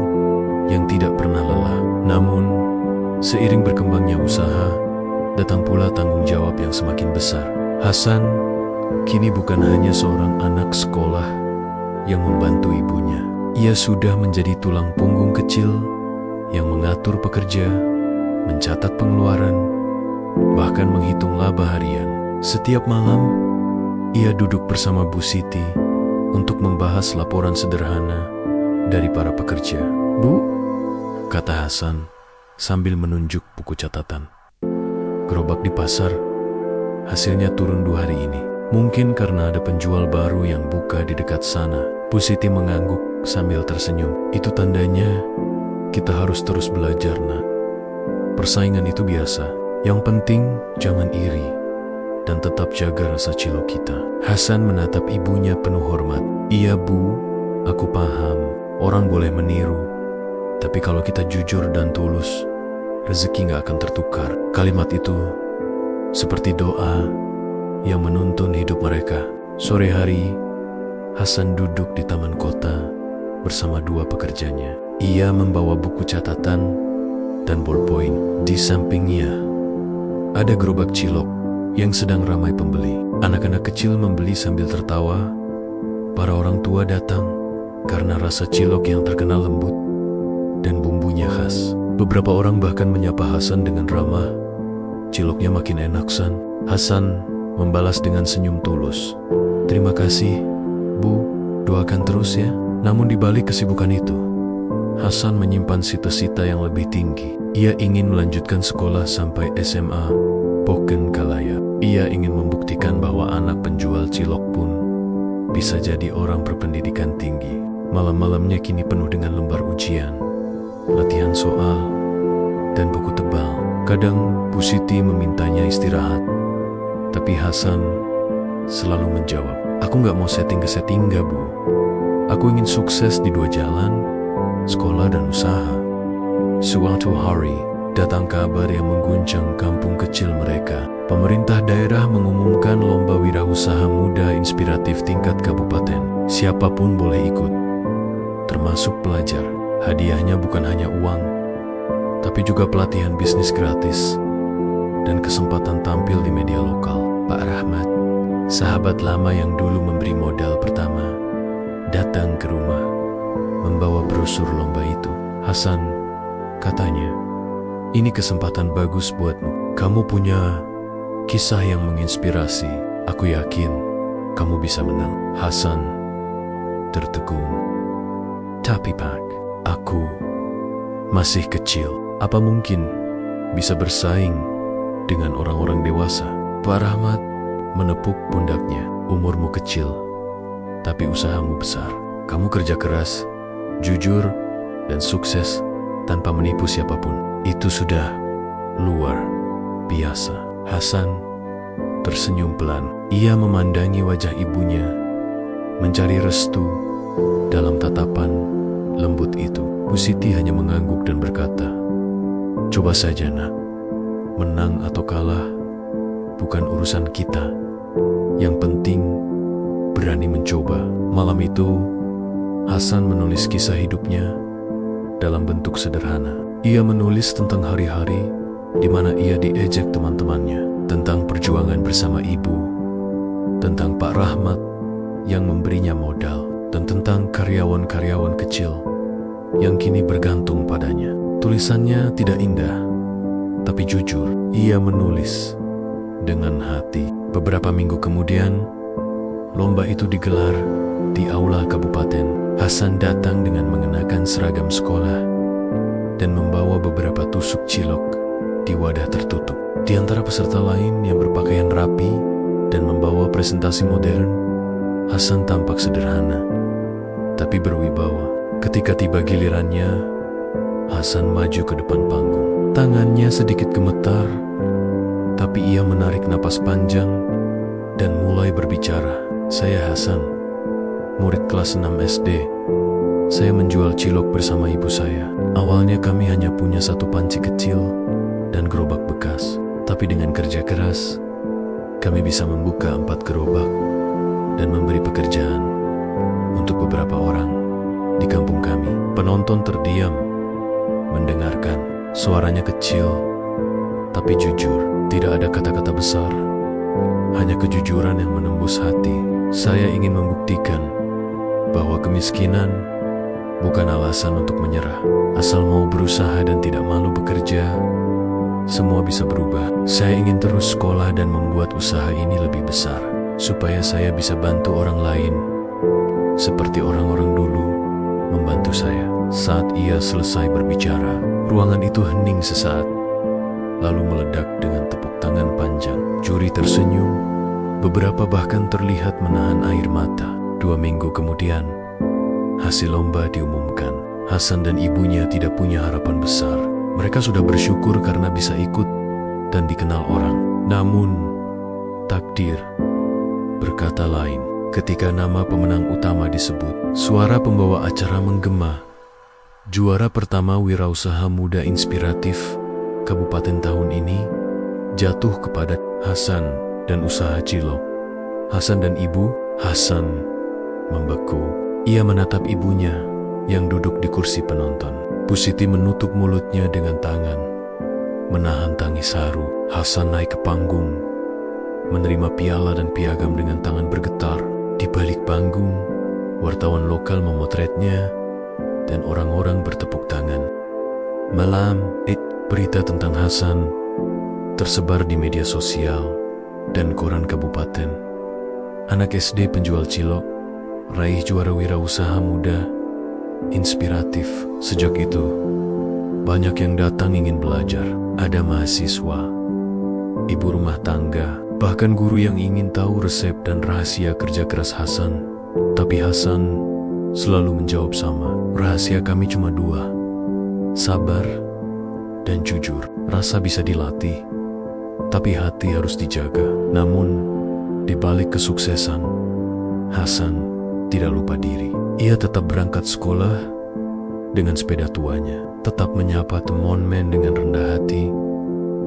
yang tidak pernah lelah. Namun, seiring berkembangnya usaha, datang pula tanggung jawab yang semakin besar. Hasan kini bukan hanya seorang anak sekolah yang membantu ibunya. Ia sudah menjadi tulang punggung kecil yang mengatur pekerja, mencatat pengeluaran, bahkan menghitung laba harian. Setiap malam, ia duduk bersama Bu Siti untuk membahas laporan sederhana dari para pekerja. "Bu," kata Hasan sambil menunjuk buku catatan, "gerobak di pasar hasilnya turun 2 hari ini. Mungkin karena ada penjual baru yang buka di dekat sana." Bu Siti mengangguk sambil tersenyum. "Itu tandanya kita harus terus belajar, Nak. Persaingan itu biasa. Yang penting jangan iri dan tetap jaga rasa cilok kita." Hasan menatap ibunya penuh hormat. "Iya, Bu, aku paham. Orang boleh meniru. Tapi kalau kita jujur dan tulus, rezeki gak akan tertukar." Kalimat itu seperti doa yang menuntun hidup mereka. Sore hari, Hasan duduk di taman kota bersama 2 pekerjanya. Ia membawa buku catatan dan ballpoint. Di sampingnya ada gerobak cilok yang sedang ramai pembeli. Anak-anak kecil membeli sambil tertawa. Para orang tua datang karena rasa cilok yang terkenal lembut dan bumbunya khas. Beberapa orang bahkan menyapa Hasan dengan ramah. "Ciloknya makin enak, San." Hasan membalas dengan senyum tulus. "Terima kasih, Bu. Doakan terus ya." Namun di balik kesibukan itu, Hasan menyimpan cita-cita yang lebih tinggi. Ia ingin melanjutkan sekolah sampai SMA Poken Kalaya. Ia ingin membuktikan bahwa anak penjual cilok pun bisa jadi orang berpendidikan tinggi. Malam-malamnya kini penuh dengan lembar ujian, latihan soal, dan buku tebal. Kadang Bu Siti memintanya istirahat, tapi Hasan selalu menjawab, "Aku gak mau setting ke settingga, Bu. Aku ingin sukses di 2 jalan, sekolah dan usaha." Suatu hari, datang kabar yang mengguncang kampung kecil mereka. Pemerintah daerah mengumumkan lomba wirausaha muda inspiratif tingkat kabupaten. Siapapun boleh ikut, termasuk pelajar. Hadiahnya bukan hanya uang, tapi juga pelatihan bisnis gratis dan kesempatan tampil di media lokal. Pak Rahmat, sahabat lama yang dulu memberi modal pertama, datang ke rumah membawa brosur lomba itu. "Hasan," katanya, Ini kesempatan bagus buatmu. Kamu punya kisah yang menginspirasi. Aku yakin kamu bisa menang. Hasan tertegun. Tapi Pak, aku masih kecil. Apa mungkin bisa bersaing dengan orang-orang dewasa? Pak Rahmat menepuk pundaknya. Umurmu kecil, tapi usahamu besar. Kamu kerja keras, jujur, dan sukses tanpa menipu siapapun. Itu sudah luar biasa. Hasan tersenyum pelan. Ia memandangi wajah ibunya, mencari restu dalam tatapan lembut itu. Bu Siti hanya mengangguk dan berkata, "Coba saja nak, menang atau kalah bukan urusan kita. Yang penting berani mencoba." Malam itu, Hasan menulis kisah hidupnya dalam bentuk sederhana. Ia menulis tentang hari-hari di mana ia diejek teman-temannya, tentang perjuangan bersama ibu, tentang Pak Rahmat yang memberinya modal, dan tentang karyawan-karyawan kecil yang kini bergantung padanya. Tulisannya tidak indah, tapi jujur. Ia menulis dengan hati. Beberapa minggu kemudian, lomba itu digelar di aula kabupaten. Hasan datang dengan mengenakan seragam sekolah dan membawa beberapa tusuk cilok di wadah tertutup. Di antara peserta lain yang berpakaian rapi dan membawa presentasi modern, Hasan tampak sederhana, tapi berwibawa. Ketika tiba gilirannya, Hasan maju ke depan panggung. Tangannya sedikit gemetar, tapi ia menarik napas panjang dan mulai berbicara. "Saya Hasan, murid kelas 6 SD. Saya menjual cilok bersama ibu saya. Awalnya kami hanya punya satu panci kecil dan gerobak bekas. Tapi dengan kerja keras, kami bisa membuka 4 gerobak dan memberi pekerjaan untuk beberapa orang di kampung kami." Penonton terdiam mendengarkan. Suaranya kecil, tapi jujur. Tidak ada kata-kata besar, hanya kejujuran yang menembus hati. "Saya ingin membuktikan bahwa kemiskinan bukan alasan untuk menyerah. Asal mau berusaha dan tidak malu bekerja, semua bisa berubah. Saya ingin terus sekolah dan membuat usaha ini lebih besar, supaya saya bisa bantu orang lain, seperti orang-orang dulu membantu saya." Saat ia selesai berbicara, ruangan itu hening sesaat, lalu meledak dengan tepuk tangan panjang. Juri tersenyum, beberapa bahkan terlihat menahan air mata. 2 minggu kemudian, hasil lomba diumumkan. Hasan dan ibunya tidak punya harapan besar. Mereka sudah bersyukur karena bisa ikut dan dikenal orang. Namun, takdir berkata lain. Ketika nama pemenang utama disebut, suara pembawa acara menggema. Juara pertama Wirausaha Muda Inspiratif Kabupaten tahun ini jatuh kepada Hasan dan usaha cilok. Hasan dan ibu. Hasan membeku. Ia menatap ibunya yang duduk di kursi penonton. Bu Siti menutup mulutnya dengan tangan, menahan tangis haru. Hasan naik ke panggung, menerima piala dan piagam dengan tangan bergetar. Di balik panggung, wartawan lokal memotretnya dan orang-orang bertepuk tangan. Malam itu, berita tentang Hasan tersebar di media sosial dan koran kabupaten. Anak SD penjual cilok raih juara wirausaha muda inspiratif. Sejak itu, banyak yang datang ingin belajar. Ada mahasiswa, ibu rumah tangga, bahkan guru yang ingin tahu resep dan rahasia kerja keras Hasan. Tapi Hasan selalu menjawab sama. "Rahasia kami cuma 2, sabar dan jujur. Rasa bisa dilatih, tapi hati harus dijaga." Namun, di balik kesuksesan, Hasan tidak lupa diri. Ia tetap berangkat sekolah dengan sepeda tuanya, tetap menyapa teman-teman dengan rendah hati,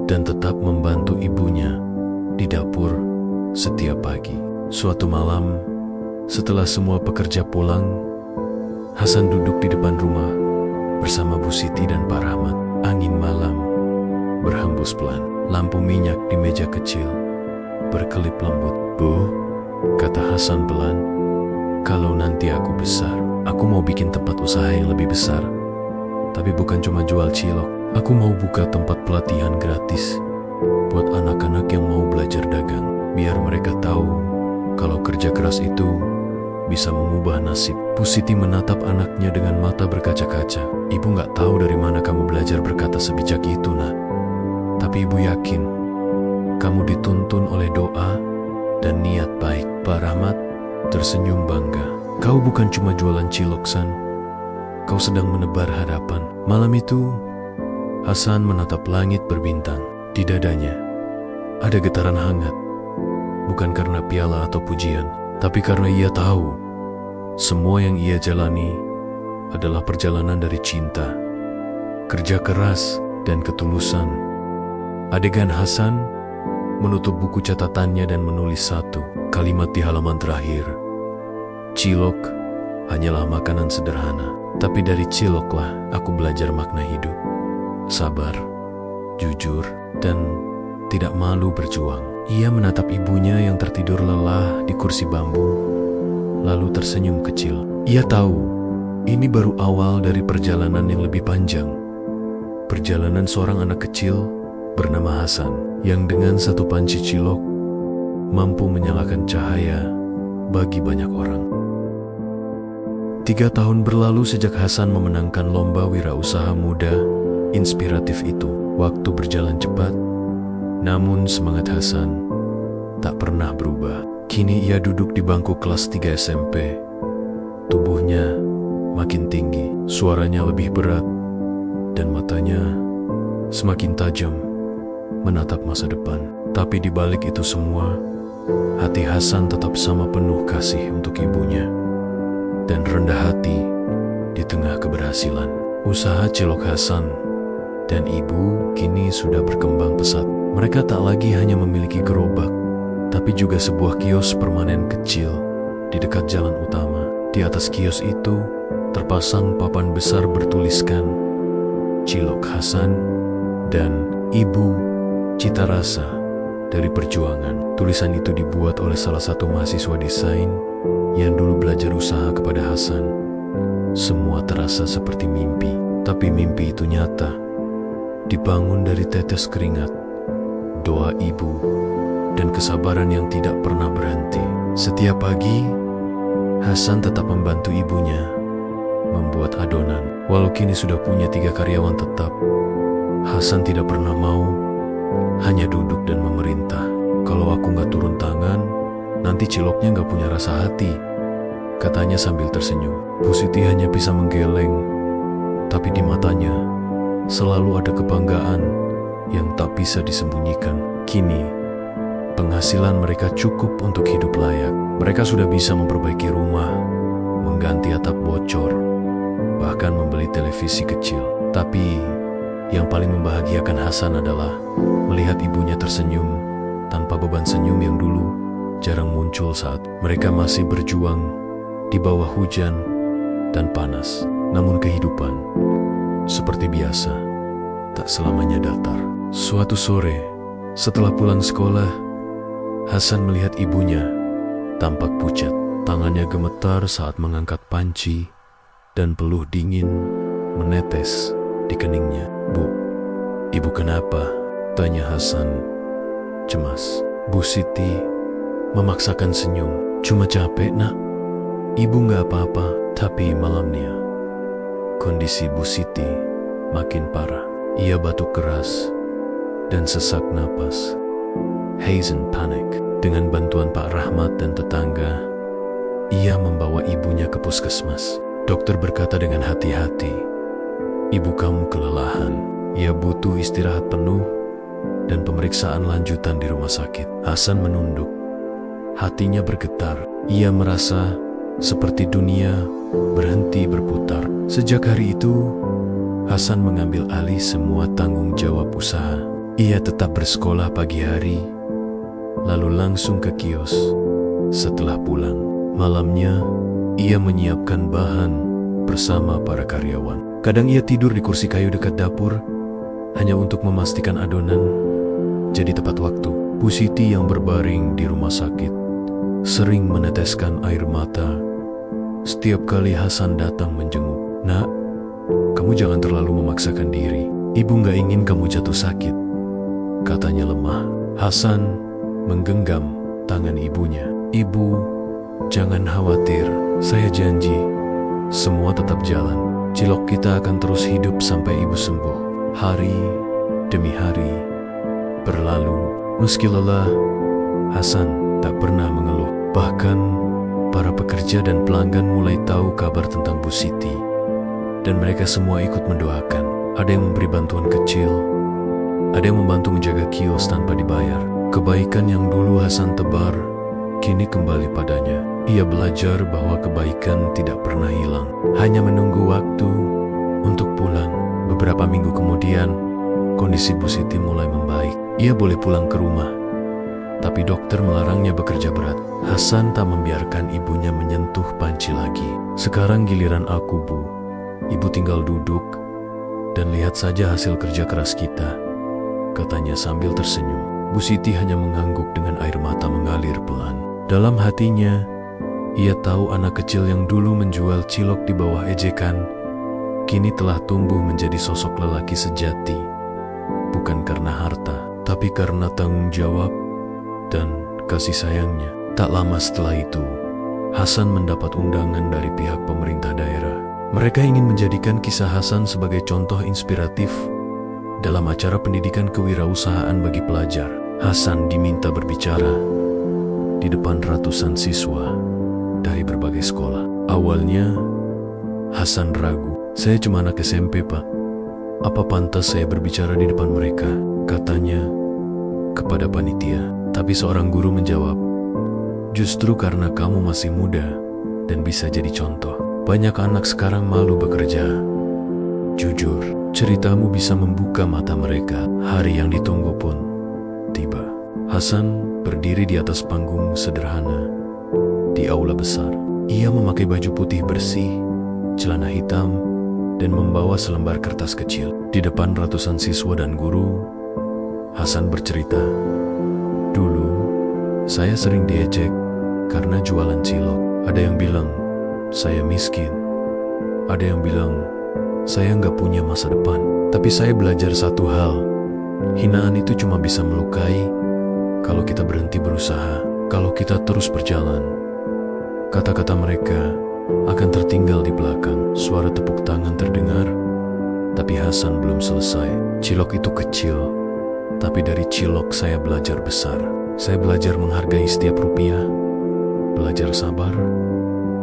dan tetap membantu ibunya di dapur setiap pagi. Suatu malam, setelah semua pekerja pulang, Hasan duduk di depan rumah bersama Bu Siti dan Pak Rahmat. Angin malam berhembus pelan. Lampu minyak di meja kecil berkelip lembut. "Bu," kata Hasan pelan, "kalau nanti aku besar, aku mau bikin tempat usaha yang lebih besar. Tapi bukan cuma jual cilok. Aku mau buka tempat pelatihan gratis buat anak-anak yang mau belajar dagang. Biar mereka tahu kalau kerja keras itu bisa mengubah nasib. Bu Siti menatap anaknya dengan mata berkaca-kaca. Ibu gak tahu dari mana kamu belajar berkata sebijak itu, nak. Tapi ibu yakin kamu dituntun oleh doa dan niat baik. Pak Rahmat tersenyum bangga. Kau bukan cuma jualan cilok, San. Kau sedang menebar harapan. Malam itu, Hasan menatap langit berbintang. Di dadanya ada getaran hangat. Bukan karena piala atau pujian, tapi karena ia tahu semua yang ia jalani adalah perjalanan dari cinta, kerja keras, dan ketulusan. Adegan Hasan menutup buku catatannya dan menulis satu kalimat di halaman terakhir. Cilok hanyalah makanan sederhana, tapi dari ciloklah aku belajar makna hidup. Sabar, jujur, dan tidak malu berjuang. Ia menatap ibunya yang tertidur lelah di kursi bambu, lalu tersenyum kecil. Ia tahu ini baru awal dari perjalanan yang lebih panjang. Perjalanan seorang anak kecil bernama Hasan, yang dengan satu panci cilok mampu menyalakan cahaya bagi banyak orang. 3 tahun berlalu sejak Hasan memenangkan lomba wirausaha muda inspiratif itu. Waktu berjalan cepat, namun semangat Hasan tak pernah berubah. Kini ia duduk di bangku kelas 3 SMP. Tubuhnya makin tinggi, suaranya lebih berat, dan matanya semakin tajam menatap masa depan. Tapi di balik itu semua, hati Hasan tetap sama penuh kasih untuk ibunya dan rendah hati di tengah keberhasilan. Usaha cilok Hasan dan ibu kini sudah berkembang pesat. Mereka tak lagi hanya memiliki gerobak, tapi juga sebuah kios permanen kecil di dekat jalan utama. Di atas kios itu terpasang papan besar bertuliskan Cilok Hasan dan Ibu Cita Rasa dari Perjuangan. Tulisan itu dibuat oleh salah satu mahasiswa desain yang dulu belajar usaha kepada Hasan. Semua terasa seperti mimpi, tapi mimpi itu nyata. Dibangun dari tetes keringat, doa ibu, dan kesabaran yang tidak pernah berhenti. Setiap pagi, Hasan tetap membantu ibunya membuat adonan. Walau kini sudah punya 3 karyawan tetap, Hasan tidak pernah mau hanya duduk dan memerintah. Kalau aku gak turun tangan, nanti ciloknya gak punya rasa hati, katanya sambil tersenyum. Bu Siti hanya bisa menggeleng, tapi di matanya selalu ada kebanggaan yang tak bisa disembunyikan. Kini, penghasilan mereka cukup untuk hidup layak. Mereka sudah bisa memperbaiki rumah, mengganti atap bocor, bahkan membeli televisi kecil. Tapi, yang paling membahagiakan Hasan adalah melihat ibunya tersenyum tanpa beban senyum yang dulu jarang muncul saat mereka masih berjuang di bawah hujan dan panas. Namun kehidupan seperti biasa, tak selamanya datar. Suatu sore, setelah pulang sekolah, Hasan melihat ibunya tampak pucat. Tangannya gemetar saat mengangkat panci, dan peluh dingin menetes di keningnya. Bu, ibu kenapa? Tanya Hasan cemas. Bu Siti memaksakan senyum. Cuma capek, nak. Ibu gak apa-apa. Tapi malamnya, kondisi Bu Siti makin parah. Ia batuk keras dan sesak napas. Hazen panik. Dengan bantuan Pak Rahmat dan tetangga, ia membawa ibunya ke puskesmas. Dokter berkata dengan hati-hati, ibu kamu kelelahan. Ia butuh istirahat penuh dan pemeriksaan lanjutan di rumah sakit. Hasan menunduk. Hatinya bergetar. Ia merasa seperti dunia berhenti berputar. Sejak hari itu, Hasan mengambil alih semua tanggung jawab usaha. Ia tetap bersekolah pagi hari, lalu langsung ke kios setelah pulang. Malamnya, ia menyiapkan bahan bersama para karyawan. Kadang ia tidur di kursi kayu dekat dapur, hanya untuk memastikan adonan jadi tepat waktu. Bu Siti yang berbaring di rumah sakit sering meneteskan air mata setiap kali Hasan datang menjenguk. Nak, kamu jangan terlalu memaksakan diri. Ibu nggak ingin kamu jatuh sakit, katanya lemah. Hasan menggenggam tangan ibunya. Ibu, jangan khawatir, saya janji, semua tetap jalan. Cilok kita akan terus hidup sampai ibu sembuh. Hari demi hari berlalu. Meski lelah, Hasan tak pernah mengeluh. Bahkan para pekerja dan pelanggan mulai tahu kabar tentang Bu Siti, dan mereka semua ikut mendoakan. Ada yang memberi bantuan kecil, ada yang membantu menjaga kios tanpa dibayar. Kebaikan yang dulu Hasan tebar kini kembali padanya. Ia belajar bahwa kebaikan tidak pernah hilang, hanya menunggu waktu untuk pulang. Beberapa minggu kemudian, kondisi Bu Siti mulai membaik. Ia boleh pulang ke rumah, tapi dokter melarangnya bekerja berat. Hasan tak membiarkan ibunya menyentuh panci lagi. Sekarang giliran aku, Bu. Ibu tinggal duduk dan lihat saja hasil kerja keras kita, katanya sambil tersenyum. Bu Siti hanya mengangguk dengan air mata mengalir pelan. Dalam hatinya, ia tahu anak kecil yang dulu menjual cilok di bawah ejekan, kini telah tumbuh menjadi sosok lelaki sejati. Bukan karena harta, tapi karena tanggung jawab dan kasih sayangnya. Tak lama setelah itu, Hasan mendapat undangan dari pihak pemerintah daerah. Mereka ingin menjadikan kisah Hasan sebagai contoh inspiratif dalam acara pendidikan kewirausahaan bagi pelajar. Hasan diminta berbicara di depan ratusan siswa dari berbagai sekolah. Awalnya, Hasan ragu. Saya cuma anak SMP, Pak. Apa pantas saya berbicara di depan mereka? Katanya kepada panitia. Tapi seorang guru menjawab, justru karena kamu masih muda dan bisa jadi contoh. Banyak anak sekarang malu bekerja. Jujur, ceritamu bisa membuka mata mereka. Hari yang ditunggu pun tiba. Hasan berdiri di atas panggung sederhana di aula besar. Ia memakai baju putih bersih, celana hitam, dan membawa selembar kertas kecil. Di depan ratusan siswa dan guru, Hasan bercerita, dulu saya sering diejek karena jualan cilok. Ada yang bilang saya miskin, ada yang bilang saya nggak punya masa depan. Tapi saya belajar satu hal, hinaan itu cuma bisa melukai kalau kita berhenti berusaha, kalau kita terus berjalan. Kata-kata mereka akan tertinggal di belakang. Suara tepuk tangan terdengar, tapi Hasan belum selesai. Cilok itu kecil, tapi dari cilok saya belajar besar. Saya belajar menghargai setiap rupiah, belajar sabar,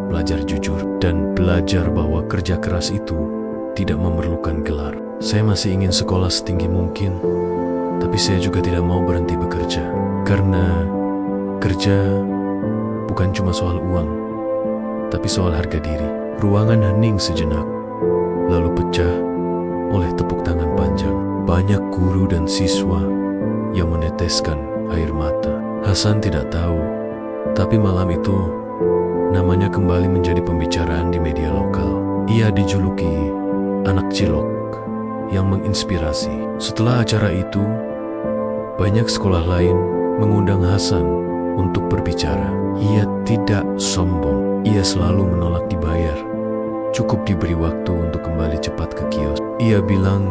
belajar jujur, dan belajar bahwa kerja keras itu tidak memerlukan gelar. Saya masih ingin sekolah setinggi mungkin, tapi saya juga tidak mau berhenti bekerja. Karena kerja bukan cuma soal uang, tapi soal harga diri. Ruangan hening sejenak, lalu pecah oleh tepuk tangan panjang. Banyak guru dan siswa yang meneteskan air mata. Hasan tidak tahu, tapi malam itu namanya kembali menjadi pembicaraan di media lokal. Ia dijuluki anak cilok yang menginspirasi. Setelah acara itu, banyak sekolah lain mengundang Hasan untuk berbicara. Ia tidak sombong, ia selalu menolak dibayar. Cukup diberi waktu untuk kembali cepat ke kios. Ia bilang,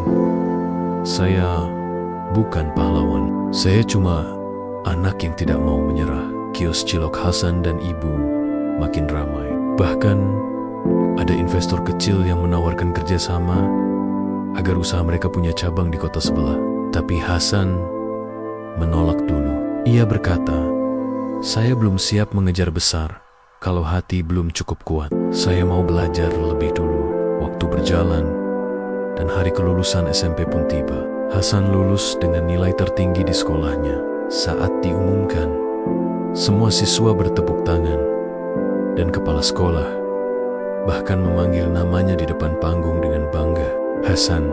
saya bukan pahlawan, saya cuma anak yang tidak mau menyerah. Kios cilok Hasan dan ibu makin ramai. Bahkan ada investor kecil yang menawarkan kerjasama agar usaha mereka punya cabang di kota sebelah. Tapi Hasan menolak dulu. Ia berkata, saya belum siap mengejar besar kalau hati belum cukup kuat. Saya mau belajar lebih dulu. Waktu berjalan dan hari kelulusan SMP pun tiba. Hasan lulus dengan nilai tertinggi di sekolahnya. Saat diumumkan, semua siswa bertepuk tangan dan kepala sekolah bahkan memanggil namanya di depan panggung dengan bangga. Hasan,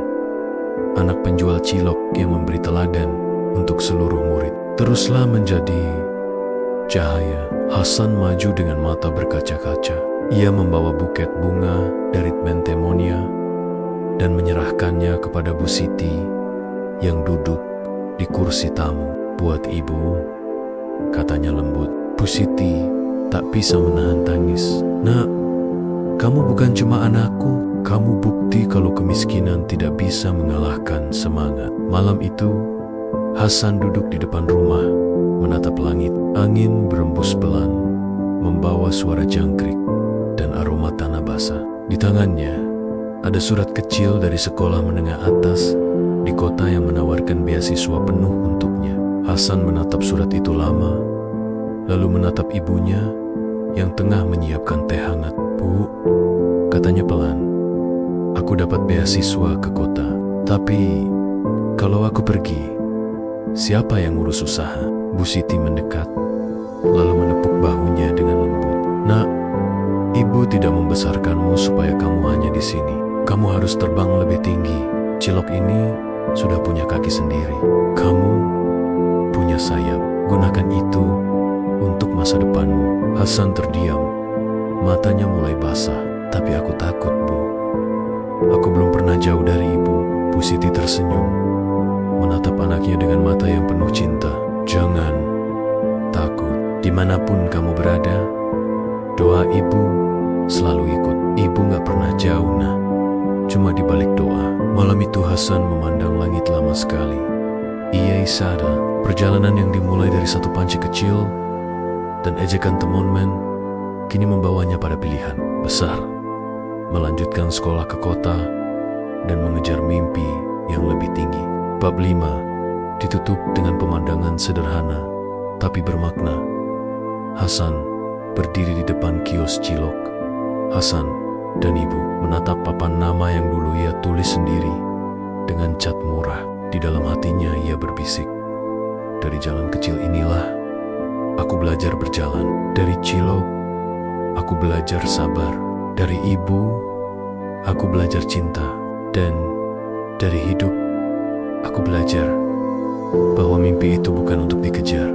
anak penjual cilok yang memberi teladan untuk seluruh murid, teruslah menjadi cahaya. Hasan maju dengan mata berkaca-kaca. Ia membawa buket bunga dari Bentemonia dan menyerahkannya kepada Bu Siti yang duduk di kursi tamu. Buat ibu, katanya lembut. Bu Siti tak bisa menahan tangis. Nak, kamu bukan cuma anakku, Kamu bukti kalau kemiskinan tidak bisa mengalahkan semangat. Malam itu, Hasan duduk di depan rumah, menatap langit. Angin berembus pelan, membawa suara jangkrik dan aroma tanah basah. Di tangannya, ada surat kecil dari sekolah menengah atas di kota yang menawarkan beasiswa penuh untuknya. Hasan menatap surat itu lama, lalu menatap ibunya yang tengah menyiapkan teh hangat. "Bu," katanya pelan, "aku dapat beasiswa ke kota. Tapi kalau aku pergi, siapa yang ngurus usaha?" Bu Siti mendekat, lalu menepuk bahunya dengan lembut. "Nak, ibu tidak membesarkanmu supaya kamu hanya di sini. Kamu harus terbang lebih tinggi. Cilok ini sudah punya kaki sendiri. Kamu punya sayap. Gunakan itu untuk masa depanmu." Hasan terdiam, matanya mulai basah. "Tapi aku takut, Bu. Aku belum pernah jauh dari ibu." Bu Siti tersenyum, menatap anaknya dengan mata yang penuh cinta. "Jangan takut. Dimanapun kamu berada, doa ibu selalu ikut. Ibu gak pernah jauh, nah. Cuma di balik doa." Malam itu Hasan memandang langit lama sekali. Ia sadar perjalanan yang dimulai dari satu panci kecil dan ejekan temonmen kini membawanya pada pilihan besar. Melanjutkan sekolah ke kota dan mengejar mimpi yang lebih tinggi. Bab 5 ditutup dengan pemandangan sederhana tapi bermakna. Hasan berdiri di depan kios cilok. Hasan dan ibu menatap papan nama yang dulu ia tulis sendiri dengan cat murah. Di dalam hatinya ia berbisik, "Dari jalan kecil inilah aku belajar berjalan. Dari cilok aku belajar sabar. Dari ibu aku belajar cinta. Dan dari hidup aku belajar bahwa mimpi itu bukan untuk dikejar,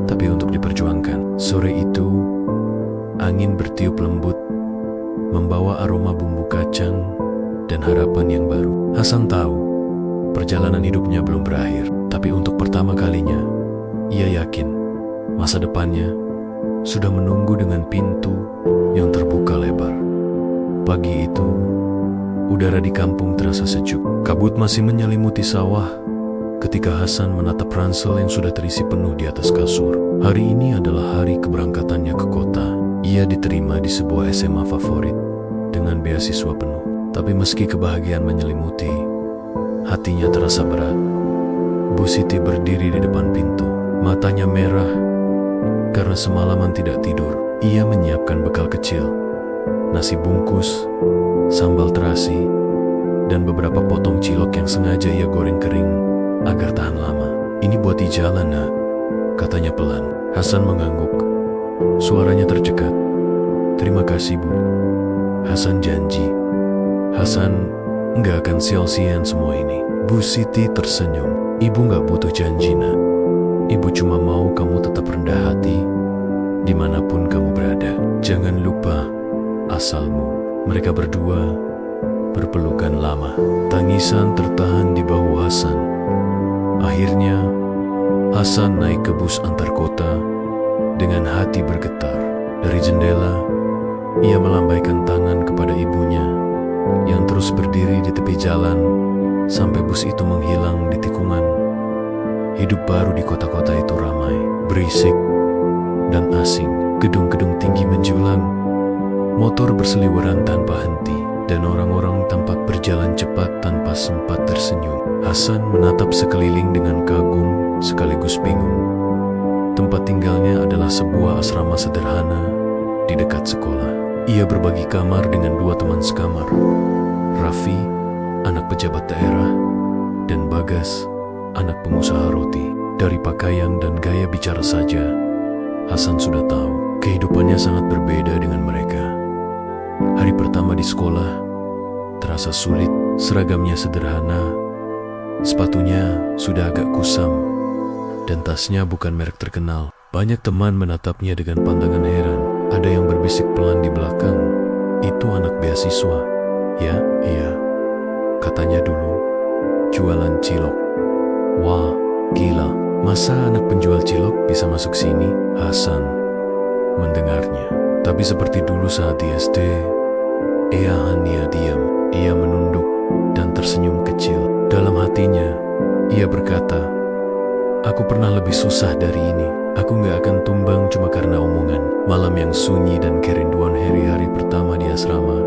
tapi untuk diperjuangkan." Sore itu, angin bertiup lembut, membawa aroma bumbu kacang dan harapan yang baru. Hasan tahu perjalanan hidupnya belum berakhir, tapi untuk pertama kalinya, ia yakin masa depannya sudah menunggu dengan pintu yang terbuka lebar. Pagi itu, udara di kampung terasa sejuk. Kabut masih menyelimuti sawah ketika Hasan menatap ransel yang sudah terisi penuh di atas kasur. Hari ini adalah hari keberangkatannya ke kota. Ia diterima di sebuah SMA favorit dengan beasiswa penuh. Tapi meski kebahagiaan menyelimuti, hatinya terasa berat. Bu Siti berdiri di depan pintu, matanya merah karena semalaman tidak tidur. Ia menyiapkan bekal kecil, nasi bungkus, sambal terasi, dan beberapa potong cilok yang sengaja ia goreng kering agar tahan lama. "Ini buat di jalan, Nak," katanya pelan. Hasan mengangguk, suaranya tercekat. "Terima kasih, Bu." Hasan janji, Hasan nggak akan sia-siain semua ini. Bu Siti tersenyum. "Ibu nggak butuh janji, Nak. Ibu cuma mau kamu tetap rendah hati dimanapun kamu berada. Jangan lupa asalmu." Mereka berdua berpelukan lama. Tangisan tertahan di bahu Hasan. Akhirnya, Hasan naik ke bus antar kota dengan hati bergetar. Dari jendela, ia melambaikan tangan kepada ibunya yang terus berdiri di tepi jalan sampai bus itu menghilang di tikungan. Hidup baru di kota-kota itu ramai, berisik, dan asing. Gedung-gedung tinggi menjulang, motor berseliweran tanpa henti, dan orang-orang tampak berjalan cepat tanpa sempat tersenyum. Hasan menatap sekeliling dengan kagum sekaligus bingung. Tempat tinggalnya adalah sebuah asrama sederhana di dekat sekolah. Ia berbagi kamar dengan dua teman sekamar, Raffi, anak pejabat daerah, dan Bagas, anak pengusaha roti. Dari pakaian dan gaya bicara saja, Hasan sudah tahu kehidupannya sangat berbeda dengan mereka. Hari pertama di sekolah terasa sulit. Seragamnya sederhana, sepatunya sudah agak kusam, dan tasnya bukan merek terkenal. Banyak teman menatapnya dengan pandangan heran. Ada yang berbisik pelan di belakang, "Itu anak beasiswa, ya?" "Iya," katanya dulu. "Jualan cilok." "Wah, gila. Masa anak penjual cilok bisa masuk sini?" Hasan mendengarnya. Tapi seperti dulu saat di SD, Hanya diam. Ia menunduk dan tersenyum kecil. Dalam hatinya, ia berkata, "Aku pernah lebih susah dari ini. Aku gak akan tumbang cuma karena omongan." Malam yang sunyi dan kerinduan hari-hari pertama di asrama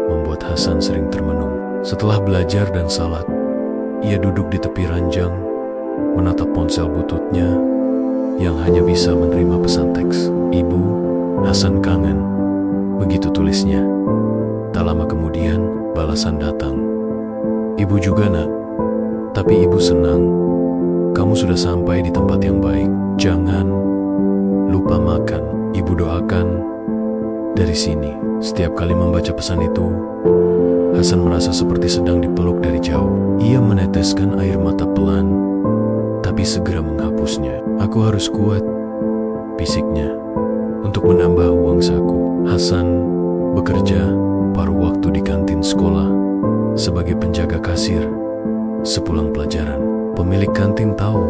membuat Hasan sering termenung. Setelah belajar dan salat, ia duduk di tepi ranjang, menatap ponsel bututnya yang hanya bisa menerima pesan teks. "Ibu, Hasan kangen," begitu tulisnya. Tak lama kemudian, balasan datang. "Ibu juga, Nak. Tapi ibu senang kamu sudah sampai di tempat yang baik. Jangan lupa makan. Ibu doakan dari sini." Setiap kali membaca pesan itu, Hasan merasa seperti sedang dipeluk dari jauh. Ia meneteskan air mata pelan, tapi segera menghapusnya. "Aku harus kuat," bisiknya, "untuk menambah uang saku." Hasan bekerja paruh waktu di kantin sekolah sebagai penjaga kasir. Sepulang pelajaran, pemilik kantin tahu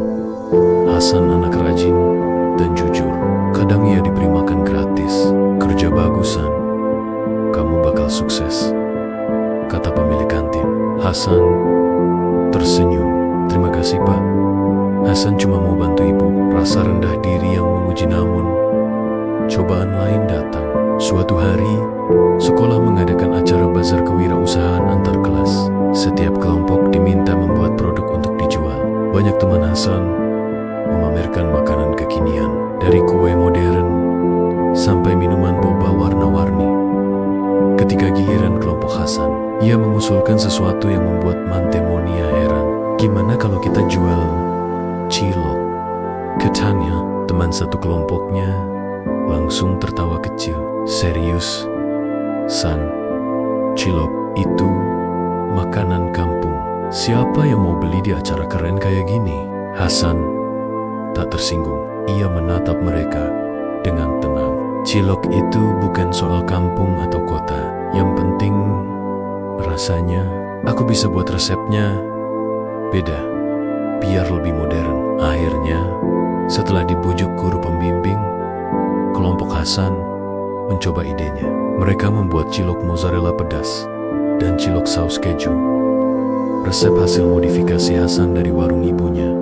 Hasan anak rajin dan jujur. Kadang ia diberi makan gratis. "Kerja bagusan, kamu bakal sukses," kata pemilik kantin. Hasan tersenyum. "Terima kasih, Pak. Hasan cuma mau bantu ibu." Rasa rendah diri yang menguji, namun cobaan lain datang. Suatu hari, sekolah mengadakan acara bazar kewirausahaan antar kelas. Setiap kelompok diminta membuat produk untuk dijual. Banyak teman Hasan memamerkan makanan kekinian, dari kue modern sampai minuman boba warna-warni. Ketika giliran kelompok Hasan, ia mengusulkan sesuatu yang membuat Mantemonia heran. "Gimana kalau kita jual cilok?" katanya. Teman satu kelompoknya langsung tertawa kecil. "Serius, San? Cilok itu makanan kampung. Siapa yang mau beli di acara keren kayak gini?" Hasan tak tersinggung. Ia menatap mereka dengan tenang. "Cilok itu bukan soal kampung atau kota. Yang penting rasanya. Aku bisa buat resepnya beda, biar lebih modern." Akhirnya, setelah dibujuk guru pembimbing, kelompok Hasan mencoba idenya. Mereka membuat cilok mozzarella pedas dan cilok saus keju. Resep hasil modifikasi Hasan dari warung ibunya.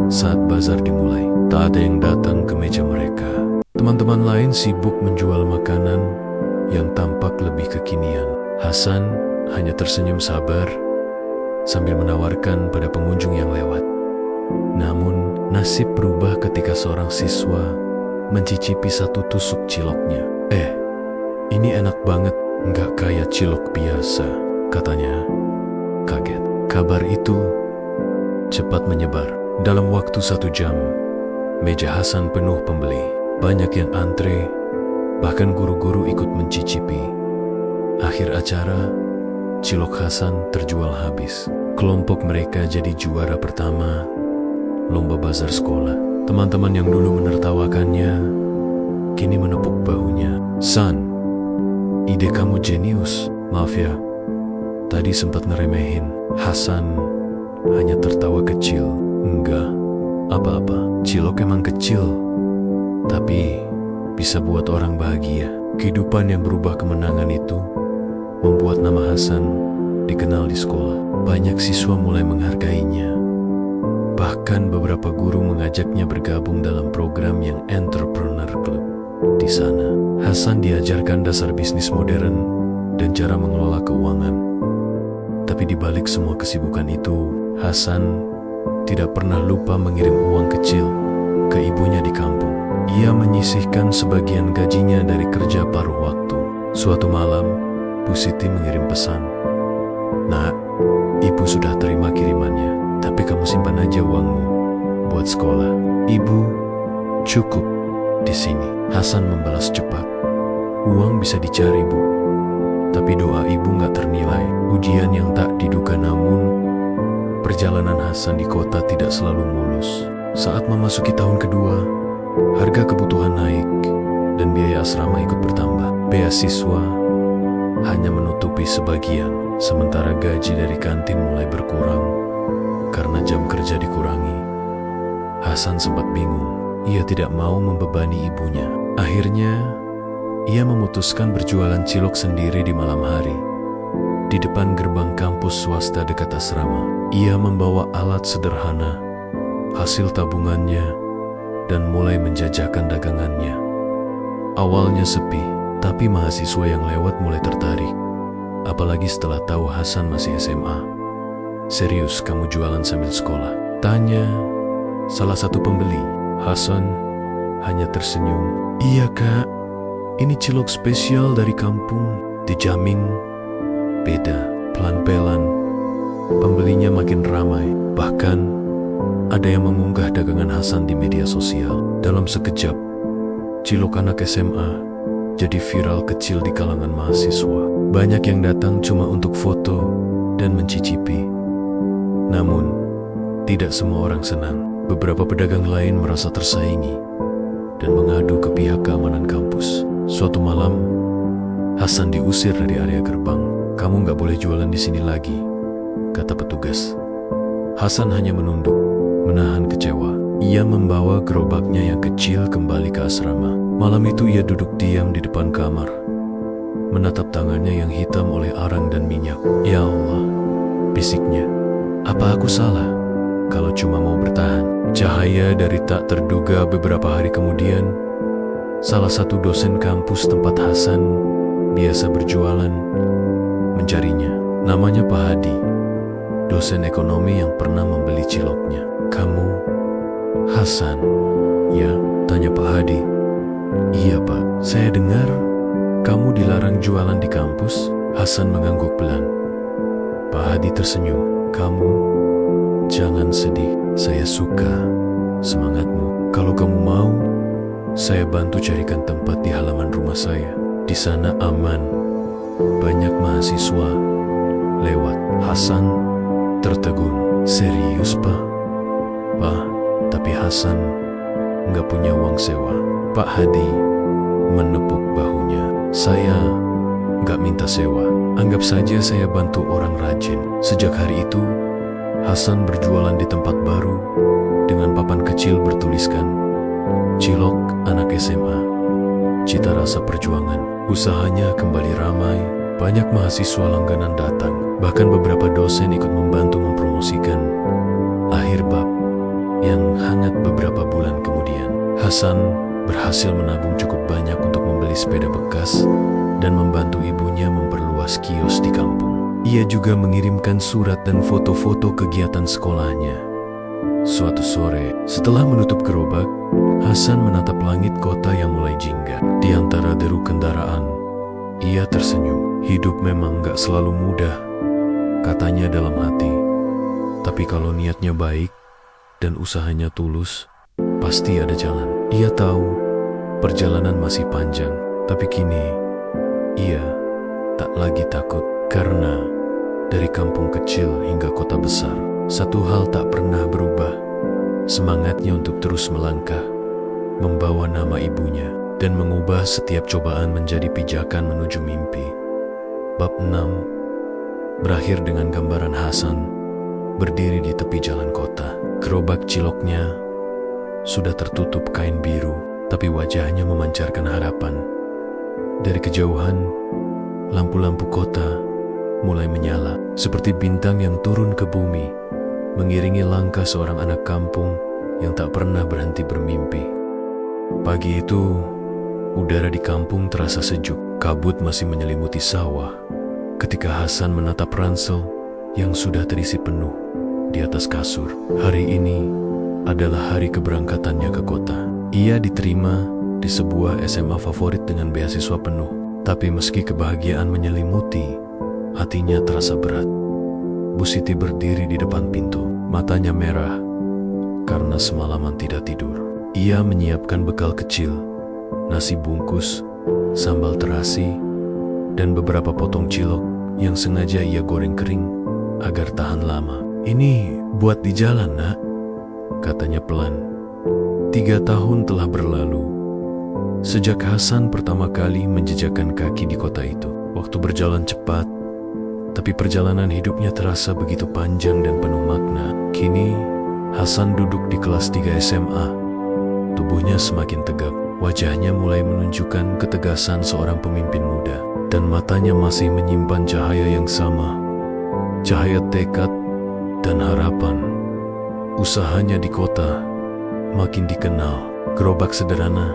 Saat bazar dimulai, tak ada yang datang ke meja mereka. Teman-teman lain sibuk menjual makanan yang tampak lebih kekinian. Hasan hanya tersenyum sabar sambil menawarkan pada pengunjung yang lewat. Namun, nasib berubah ketika seorang siswa mencicipi satu tusuk ciloknya. Ini enak banget, nggak kayak cilok biasa," katanya kaget. Kabar itu cepat menyebar. Dalam waktu 1 jam, meja Hasan penuh pembeli. Banyak yang antre, bahkan guru-guru ikut mencicipi. Akhir acara, cilok Hasan terjual habis. Kelompok mereka jadi juara pertama lomba bazar sekolah. Teman-teman yang dulu menertawakannya kini menepuk bahunya. "San, ide kamu jenius. Maaf ya, tadi sempat ngeremehin." Hasan hanya tertawa kecil. "Enggak, apa-apa. Cilok emang kecil, tapi bisa buat orang bahagia." Kehidupan yang berubah kemenangan itu membuat nama Hasan dikenal di sekolah. Banyak siswa mulai menghargainya. Bahkan beberapa guru mengajaknya bergabung dalam program yang Entrepreneur Club. Di sana, Hasan diajarkan dasar bisnis modern dan cara mengelola keuangan. Tapi di balik semua kesibukan itu, Hasan tidak pernah lupa mengirim uang kecil ke ibunya di kampung. Ia menyisihkan sebagian gajinya dari kerja paruh waktu. Suatu malam, Bu Siti mengirim pesan. "Nak, ibu sudah terima kirimannya. Tapi kamu simpan aja uangmu buat sekolah." "Ibu, cukup di sini." Hasan membalas cepat. "Uang bisa dicari, Bu. Tapi doa ibu gak ternilai." Ujian yang tak diduga, namun perjalanan Hasan di kota tidak selalu mulus. Saat memasuki tahun kedua, harga kebutuhan naik dan biaya asrama ikut bertambah. Beasiswa hanya menutupi sebagian, sementara gaji dari kantin mulai berkurang karena jam kerja dikurangi. Hasan sempat bingung. Ia tidak mau membebani ibunya. Akhirnya, Ia memutuskan berjualan cilok sendiri di malam hari, di depan gerbang kampus swasta dekat asrama. Ia membawa alat sederhana, hasil tabungannya, dan mulai menjajakan dagangannya. Awalnya sepi, tapi mahasiswa yang lewat mulai tertarik. Apalagi setelah tahu Hasan masih SMA. "Serius kamu jualan sambil sekolah?" tanya salah satu pembeli. Hasan hanya tersenyum. "Iya kak, ini cilok spesial dari kampung, dijamin beda." Pelan-pelan pembelinya makin ramai. Bahkan ada yang mengunggah dagangan Hasan di media sosial. Dalam sekejap, cilok anak SMA jadi viral kecil di kalangan mahasiswa. Banyak yang datang cuma untuk foto dan mencicipi. Namun, tidak semua orang senang. Beberapa pedagang lain merasa tersaingi dan mengadu ke pihak keamanan kampus. Suatu malam, Hasan diusir dari area gerbang. "Kamu nggak boleh jualan di sini lagi," kata petugas. Hasan hanya menunduk, menahan kecewa. Ia membawa gerobaknya yang kecil kembali ke asrama. Malam itu ia duduk diam di depan kamar, menatap tangannya yang hitam oleh arang dan minyak. "Ya Allah," bisiknya, "apa aku salah kalau cuma mau bertahan?" Cahaya dari tak terduga beberapa hari kemudian, salah satu dosen kampus tempat Hasan biasa berjualan mencarinya. Namanya Pak Hadi, dosen ekonomi yang pernah membeli ciloknya. "Kamu Hasan, ya?" tanya Pak Hadi. "Iya Pak, saya dengar kamu dilarang jualan di kampus." Hasan mengangguk pelan. Pak Hadi tersenyum. "Kamu jangan sedih, saya suka semangatmu. Kalau kamu mau, saya bantu carikan tempat di halaman rumah saya. Di sana aman, banyak mahasiswa lewat." Hasan tertegun. "Serius Pak?" "Pak, tapi Hasan nggak punya uang sewa." Pak Hadi menepuk bahunya. "Saya nggak minta sewa. Anggap saja saya bantu orang rajin." Sejak hari itu, Hasan berjualan di tempat baru dengan papan kecil bertuliskan, "Cilok anak SMA, cita rasa perjuangan." Usahanya kembali ramai, banyak mahasiswa langganan datang. Bahkan beberapa dosen ikut membantu mempromosikan. Akhir bab yang hangat beberapa bulan kemudian. Hasan berhasil menabung cukup banyak untuk membeli sepeda bekas dan membantu ibunya memperluas kios di kampung. Ia juga mengirimkan surat dan foto-foto kegiatan sekolahnya. Suatu sore, setelah menutup gerobak, Hasan menatap langit kota yang mulai jingga. Di antara deru kendaraan, ia tersenyum. "Hidup memang gak selalu mudah," katanya dalam hati. "Tapi kalau niatnya baik dan usahanya tulus, pasti ada jalan." Ia tahu perjalanan masih panjang, tapi kini ia tak lagi takut. Karena dari kampung kecil hingga kota besar, satu hal tak pernah berubah. Semangatnya untuk terus melangkah, membawa nama ibunya, dan mengubah setiap cobaan menjadi pijakan menuju mimpi. Bab 6 berakhir dengan gambaran Hasan berdiri di tepi jalan kota. Gerobak ciloknya sudah tertutup kain biru, tapi wajahnya memancarkan harapan. Dari kejauhan, lampu-lampu kota mulai menyala, seperti bintang yang turun ke bumi, mengiringi langkah seorang anak kampung yang tak pernah berhenti bermimpi. Pagi itu, udara di kampung terasa sejuk. Kabut masih menyelimuti sawah ketika Hasan menatap ransel yang sudah terisi penuh di atas kasur. Hari ini adalah hari keberangkatannya ke kota. Ia diterima di sebuah SMA favorit dengan beasiswa penuh. Tapi meski kebahagiaan menyelimuti, hatinya terasa berat. Bu Siti berdiri di depan pintu, matanya merah karena semalaman tidak tidur. Ia menyiapkan bekal kecil, nasi bungkus, sambal terasi, dan beberapa potong cilok yang sengaja ia goreng kering agar tahan lama. "Ini buat di jalan, Nak," katanya pelan. 3 tahun telah berlalu sejak Hasan pertama kali menjejakkan kaki di kota itu. Waktu berjalan cepat, tapi perjalanan hidupnya terasa begitu panjang dan penuh makna. Kini, Hasan duduk di kelas 3 SMA. Tubuhnya semakin tegap, Wajahnya mulai menunjukkan ketegasan seorang pemimpin muda, dan matanya masih menyimpan cahaya yang sama, cahaya tekad dan harapan. Usahanya di kota makin dikenal. Gerobak sederhana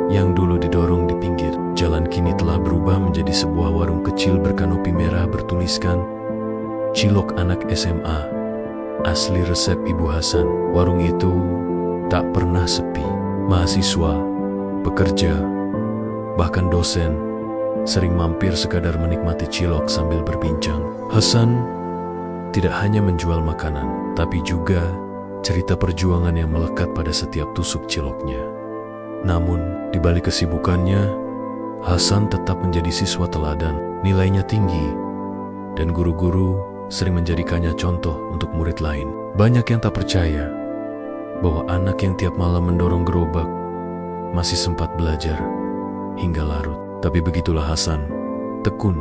yang dulu didorong di pinggir jalan kini telah berubah menjadi sebuah warung kecil berkanopi merah bertuliskan Cilok Anak SMA, asli resep Ibu Hasan. Warung itu tak pernah sepi. Mahasiswa, pekerja, bahkan dosen sering mampir sekadar menikmati cilok sambil berbincang. Hasan tidak hanya menjual makanan, tapi juga cerita perjuangan yang melekat pada setiap tusuk ciloknya. Namun, di balik kesibukannya, Hasan tetap menjadi siswa teladan. Nilainya tinggi, dan guru-guru sering menjadikannya contoh untuk murid lain. Banyak yang tak percaya bahwa anak yang tiap malam mendorong gerobak masih sempat belajar hingga larut. Tapi begitulah Hasan, tekun,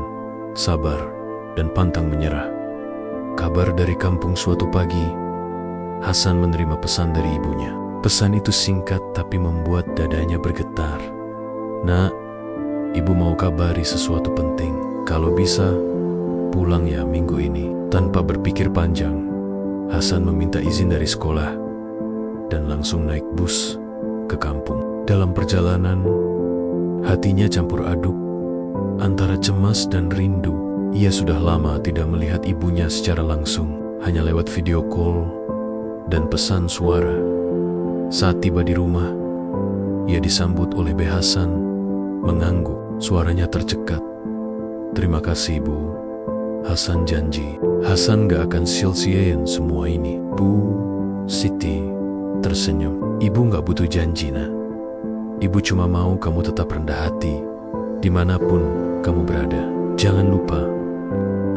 sabar, dan pantang menyerah. Kabar dari kampung suatu pagi, Hasan menerima pesan dari ibunya. Pesan itu singkat tapi membuat dadanya bergetar. "Nak, ibu mau kabari sesuatu penting. Kalau bisa, pulang ya minggu ini." Tanpa berpikir panjang, Hasan meminta izin dari sekolah dan langsung naik bus ke kampung. Dalam perjalanan, hatinya campur aduk antara cemas dan rindu. Ia sudah lama tidak melihat ibunya secara langsung, hanya lewat video call dan pesan suara. Saat tiba di rumah, ia disambut oleh Be Hasan mengangguk. Suaranya tercekat. "Terima kasih, Bu. Hasan janji, Hasan gak akan sia-siain semua ini." Bu Siti tersenyum. "Ibu gak butuh janji, Nak. Ibu cuma mau kamu tetap rendah hati dimanapun kamu berada. Jangan lupa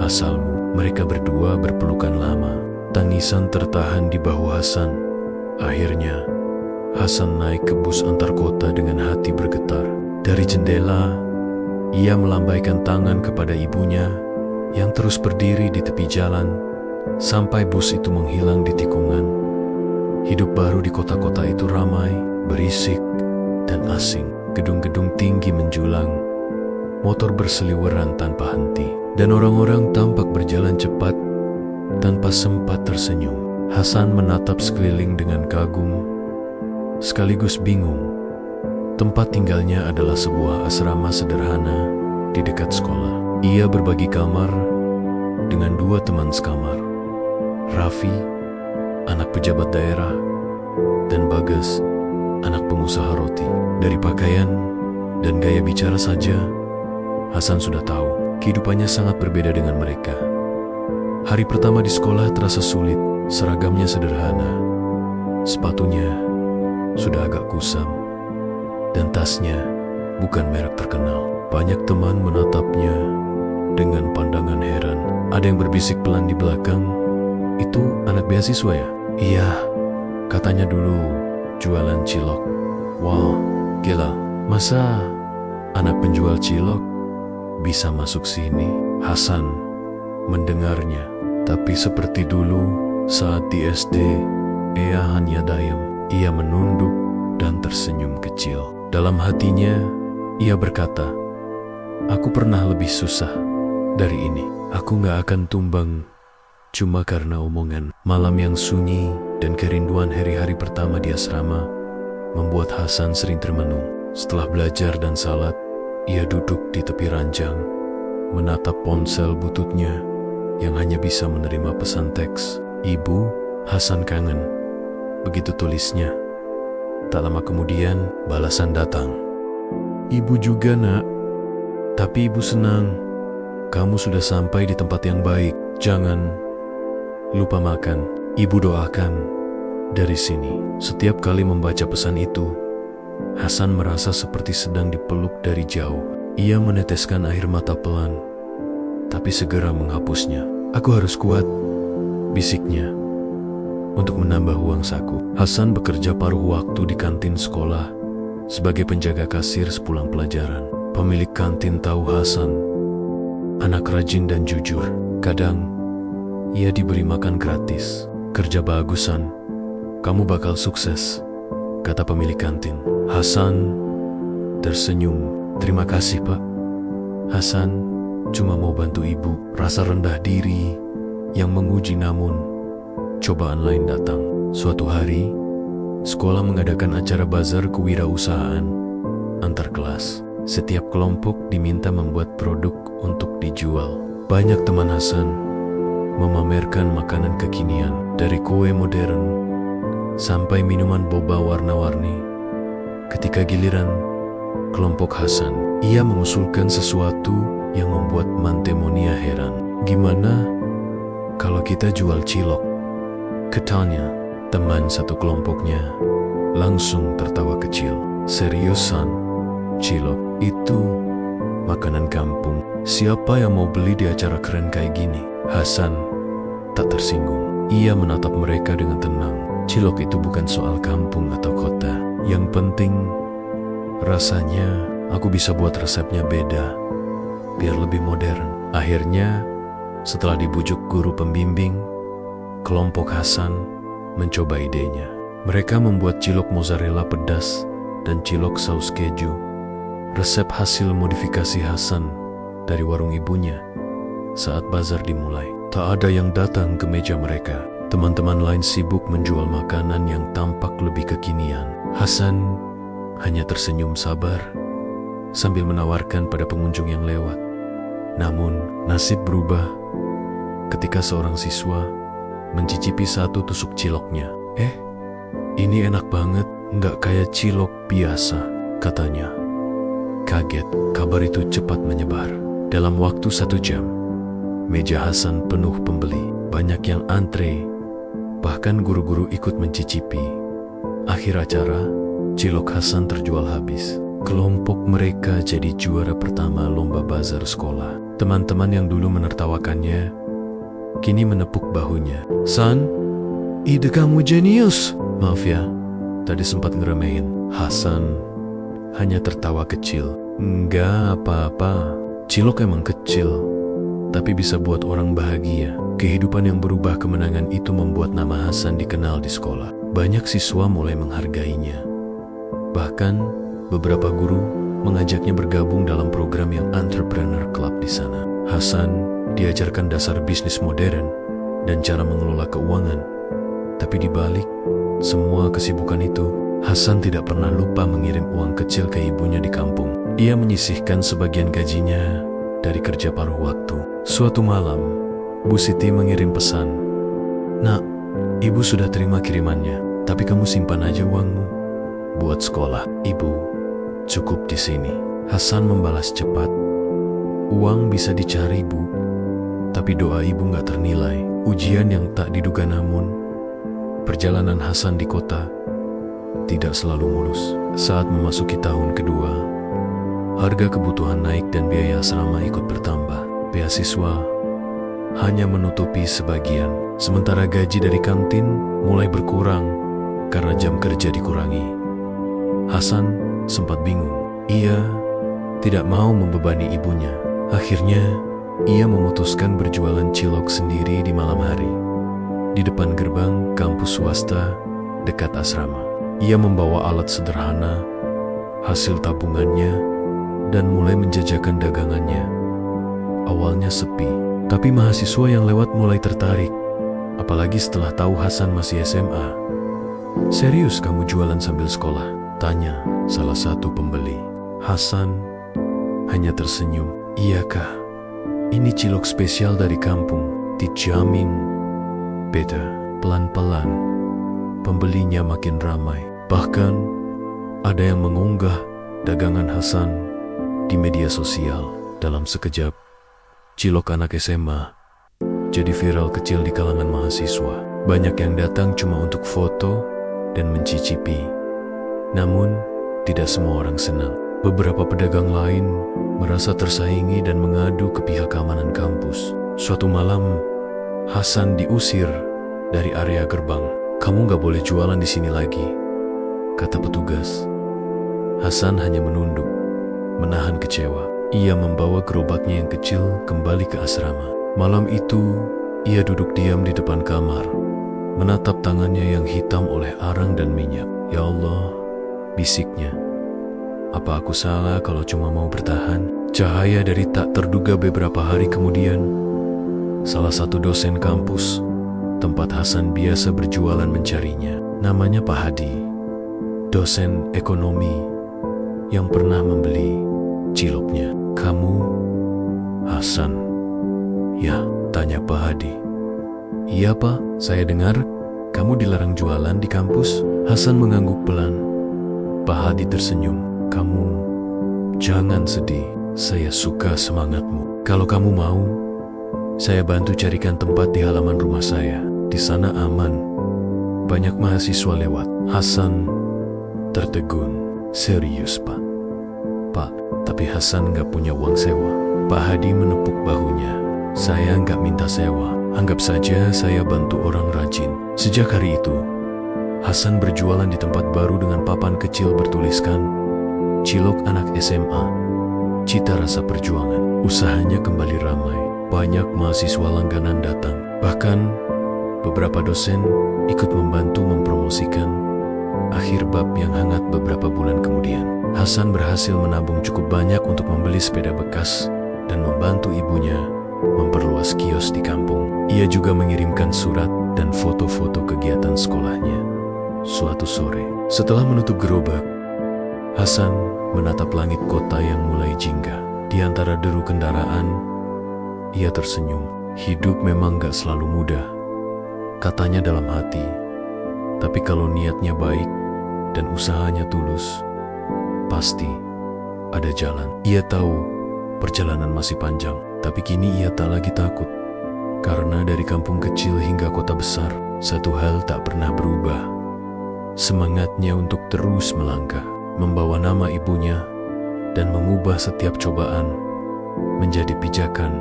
asalmu." Mereka berdua berpelukan lama. Tangisan tertahan di bahu Hasan. Akhirnya, Hasan naik ke bus antar kota dengan hati bergetar. Dari jendela, ia melambaikan tangan kepada ibunya yang terus berdiri di tepi jalan sampai bus itu menghilang di tikungan. Hidup baru di kota-kota itu ramai, berisik, dan asing. Gedung-gedung tinggi menjulang, motor berseliweran tanpa henti, dan orang-orang tampak berjalan cepat tanpa sempat tersenyum. Hasan menatap sekeliling dengan kagum, sekaligus bingung. Tempat tinggalnya adalah sebuah asrama sederhana di dekat sekolah. Ia berbagi kamar dengan dua teman sekamar, Raffi, anak pejabat daerah, dan Bagas, anak pengusaha roti. Dari pakaian dan gaya bicara saja, Hasan sudah tahu kehidupannya sangat berbeda dengan mereka. Hari pertama di sekolah terasa sulit. Seragamnya sederhana, sepatunya sudah agak kusam, dan tasnya bukan merek terkenal. Banyak teman menatapnya dengan pandangan heran. Ada yang berbisik pelan di belakang, "Itu anak beasiswa ya?" "Iya, katanya dulu jualan cilok." "Wah, gila, masa anak penjual cilok bisa masuk sini?" Hasan mendengarnya, tapi seperti dulu saat di SD, ia hanya diam. Ia menunduk dan tersenyum kecil. Dalam hatinya, ia berkata, "Aku pernah lebih susah dari ini. Aku gak akan tumbang cuma karena omongan." Malam yang sunyi dan kerinduan hari-hari pertama di asrama membuat Hasan sering termenung. Setelah belajar dan salat, ia duduk di tepi ranjang, menatap ponsel bututnya yang hanya bisa menerima pesan teks. "Ibu, Hasan kangen." Begitu tulisnya. Tak lama kemudian, balasan datang. "Ibu juga, Nak. Tapi ibu senang kamu sudah sampai di tempat yang baik. Jangan lupa makan. Ibu doakan dari sini." Setiap kali membaca pesan itu, Hasan merasa seperti sedang dipeluk dari jauh. Ia meneteskan air mata pelan, tapi segera menghapusnya. "Aku harus kuat," bisiknya, "untuk menambah uang saku." Hasan bekerja paruh waktu di kantin sekolah sebagai penjaga kasir sepulang pelajaran. Pemilik kantin tahu Hasan anak rajin dan jujur. Kadang ia diberi makan gratis. "Kerja bagusan, kamu bakal sukses," kata pemilik kantin. Hasan tersenyum. "Terima kasih, Pak. Hasan cuma mau bantu ibu." Rasa rendah diri yang menguji, namun cobaan lain datang. Suatu hari, sekolah mengadakan acara bazar kewirausahaan antar kelas. Setiap kelompok diminta membuat produk untuk dijual. Banyak teman Hasan memamerkan makanan kekinian, dari kue modern sampai minuman boba warna-warni. Ketika giliran kelompok Hasan, ia mengusulkan sesuatu yang membuat Mantemonia heran. "Gimana kalau kita jual cilok?" katanya. Teman satu kelompoknya langsung tertawa kecil. "Seriusan? Cilok itu makanan kampung. Siapa yang mau beli di acara keren kayak gini?" Hasan tak tersinggung. Ia menatap mereka dengan tenang. "Cilok itu bukan soal kampung atau kota. Yang penting rasanya. Aku bisa buat resepnya beda, biar lebih modern." Akhirnya, setelah dibujuk guru pembimbing, kelompok Hasan mencoba idenya. Mereka membuat cilok mozzarella pedas dan cilok saus keju. Resep hasil modifikasi Hasan dari warung ibunya. Saat bazar dimulai, tak ada yang datang ke meja mereka. Teman-teman lain sibuk menjual makanan yang tampak lebih kekinian. Hasan hanya tersenyum sabar sambil menawarkan pada pengunjung yang lewat. Namun, nasib berubah ketika seorang siswa mencicipi satu tusuk ciloknya. Ini enak banget, nggak kayak cilok biasa," katanya. Kaget, kabar itu cepat menyebar. Dalam waktu 1 jam, meja Hasan penuh pembeli. Banyak yang antre, bahkan guru-guru ikut mencicipi. Akhir acara, cilok Hasan terjual habis. Kelompok mereka jadi juara pertama lomba bazar sekolah. Teman-teman yang dulu menertawakannya kini menepuk bahunya. "San, ide kamu jenius." "Maaf ya, tadi sempat ngeremehin." Hasan hanya tertawa kecil. "Enggak apa-apa, cilok emang kecil, tapi bisa buat orang bahagia." Kehidupan yang berubah kemenangan itu membuat nama Hasan dikenal di sekolah. Banyak siswa mulai menghargainya. Bahkan, beberapa guru mengajaknya bergabung dalam program yang Entrepreneur Club di sana. Hasan diajarkan dasar bisnis modern dan cara mengelola keuangan. Tapi di balik semua kesibukan itu, Hasan tidak pernah lupa mengirim uang kecil ke ibunya di kampung. Ia menyisihkan sebagian gajinya dari kerja paruh waktu. Suatu malam, Bu Siti mengirim pesan. "Nak, ibu sudah terima kirimannya, tapi kamu simpan aja uangmu buat sekolah. Ibu cukup di sini." Hasan membalas cepat, "Uang bisa dicari, Bu, tapi doa ibu gak ternilai." Ujian yang tak diduga, namun perjalanan Hasan di kota tidak selalu mulus. Saat memasuki tahun kedua, harga kebutuhan naik dan biaya asrama ikut bertambah. Beasiswa hanya menutupi sebagian, sementara gaji dari kantin mulai berkurang karena jam kerja dikurangi. Hasan sempat bingung. Ia tidak mau membebani ibunya. Akhirnya, ia memutuskan berjualan cilok sendiri di malam hari di depan gerbang kampus swasta dekat asrama. Ia membawa alat sederhana, hasil tabungannya, dan mulai menjajakan dagangannya. Awalnya sepi, tapi mahasiswa yang lewat mulai tertarik, apalagi setelah tahu Hasan masih SMA. "Serius kamu jualan sambil sekolah?" tanya salah satu pembeli. Hasan hanya tersenyum. "Iya kah, ini cilok spesial dari kampung, dijamin beda." Pelan-pelan, pembelinya makin ramai. Bahkan, ada yang mengunggah dagangan Hasan di media sosial. Dalam sekejap, cilok anak SMA jadi viral kecil di kalangan mahasiswa. Banyak yang datang cuma untuk foto dan mencicipi. Namun, tidak semua orang senang. Beberapa pedagang lain merasa tersaingi dan mengadu ke pihak keamanan kampus. Suatu malam, Hasan diusir dari area gerbang. "Kamu gak boleh jualan di sini lagi," kata petugas. Hasan hanya menunduk, menahan kecewa. Ia membawa gerobaknya yang kecil kembali ke asrama. Malam itu, ia duduk diam di depan kamar, menatap tangannya yang hitam oleh arang dan minyak. "Ya Allah," bisiknya, Apa aku salah kalau cuma mau bertahan? Cahaya dari tak terduga beberapa hari kemudian, salah satu dosen kampus, tempat Hasan biasa berjualan mencarinya. Namanya Pak Hadi, dosen ekonomi yang pernah membeli ciloknya. Kamu, Hasan? Ya, tanya Pak Hadi. Iya Pak, saya dengar kamu dilarang jualan di kampus. Hasan mengangguk pelan. Pak Hadi tersenyum. Kamu jangan sedih, saya suka semangatmu. Kalau kamu mau, saya bantu carikan tempat di halaman rumah saya. Di sana aman, banyak mahasiswa lewat. Hasan tertegun. Serius Pak? Pak, tapi Hasan nggak punya uang sewa. Pak Hadi menepuk bahunya. Saya nggak minta sewa. Anggap saja saya bantu orang rajin. Sejak hari itu, Hasan berjualan di tempat baru dengan papan kecil bertuliskan, "Cilok anak SMA, cita rasa perjuangan." Usahanya kembali ramai. Banyak mahasiswa langganan datang. Bahkan, beberapa dosen ikut membantu mempromosikan akhir bab yang hangat beberapa bulan kemudian. Hasan berhasil menabung cukup banyak untuk membeli sepeda bekas dan membantu ibunya memperluas kios di kampung. Ia juga mengirimkan surat dan foto-foto kegiatan sekolahnya. Suatu sore, setelah menutup gerobak, Hasan menatap langit kota yang mulai jingga. Di antara deru kendaraan, ia tersenyum. Hidup memang gak selalu mudah, katanya dalam hati. Tapi kalau niatnya baik dan usahanya tulus, pasti ada jalan. Ia tahu perjalanan masih panjang, tapi kini ia tak lagi takut. Karena dari kampung kecil hingga kota besar, satu hal tak pernah berubah. Semangatnya untuk terus melangkah, membawa nama ibunya, dan mengubah setiap cobaan menjadi pijakan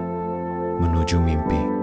menuju mimpi.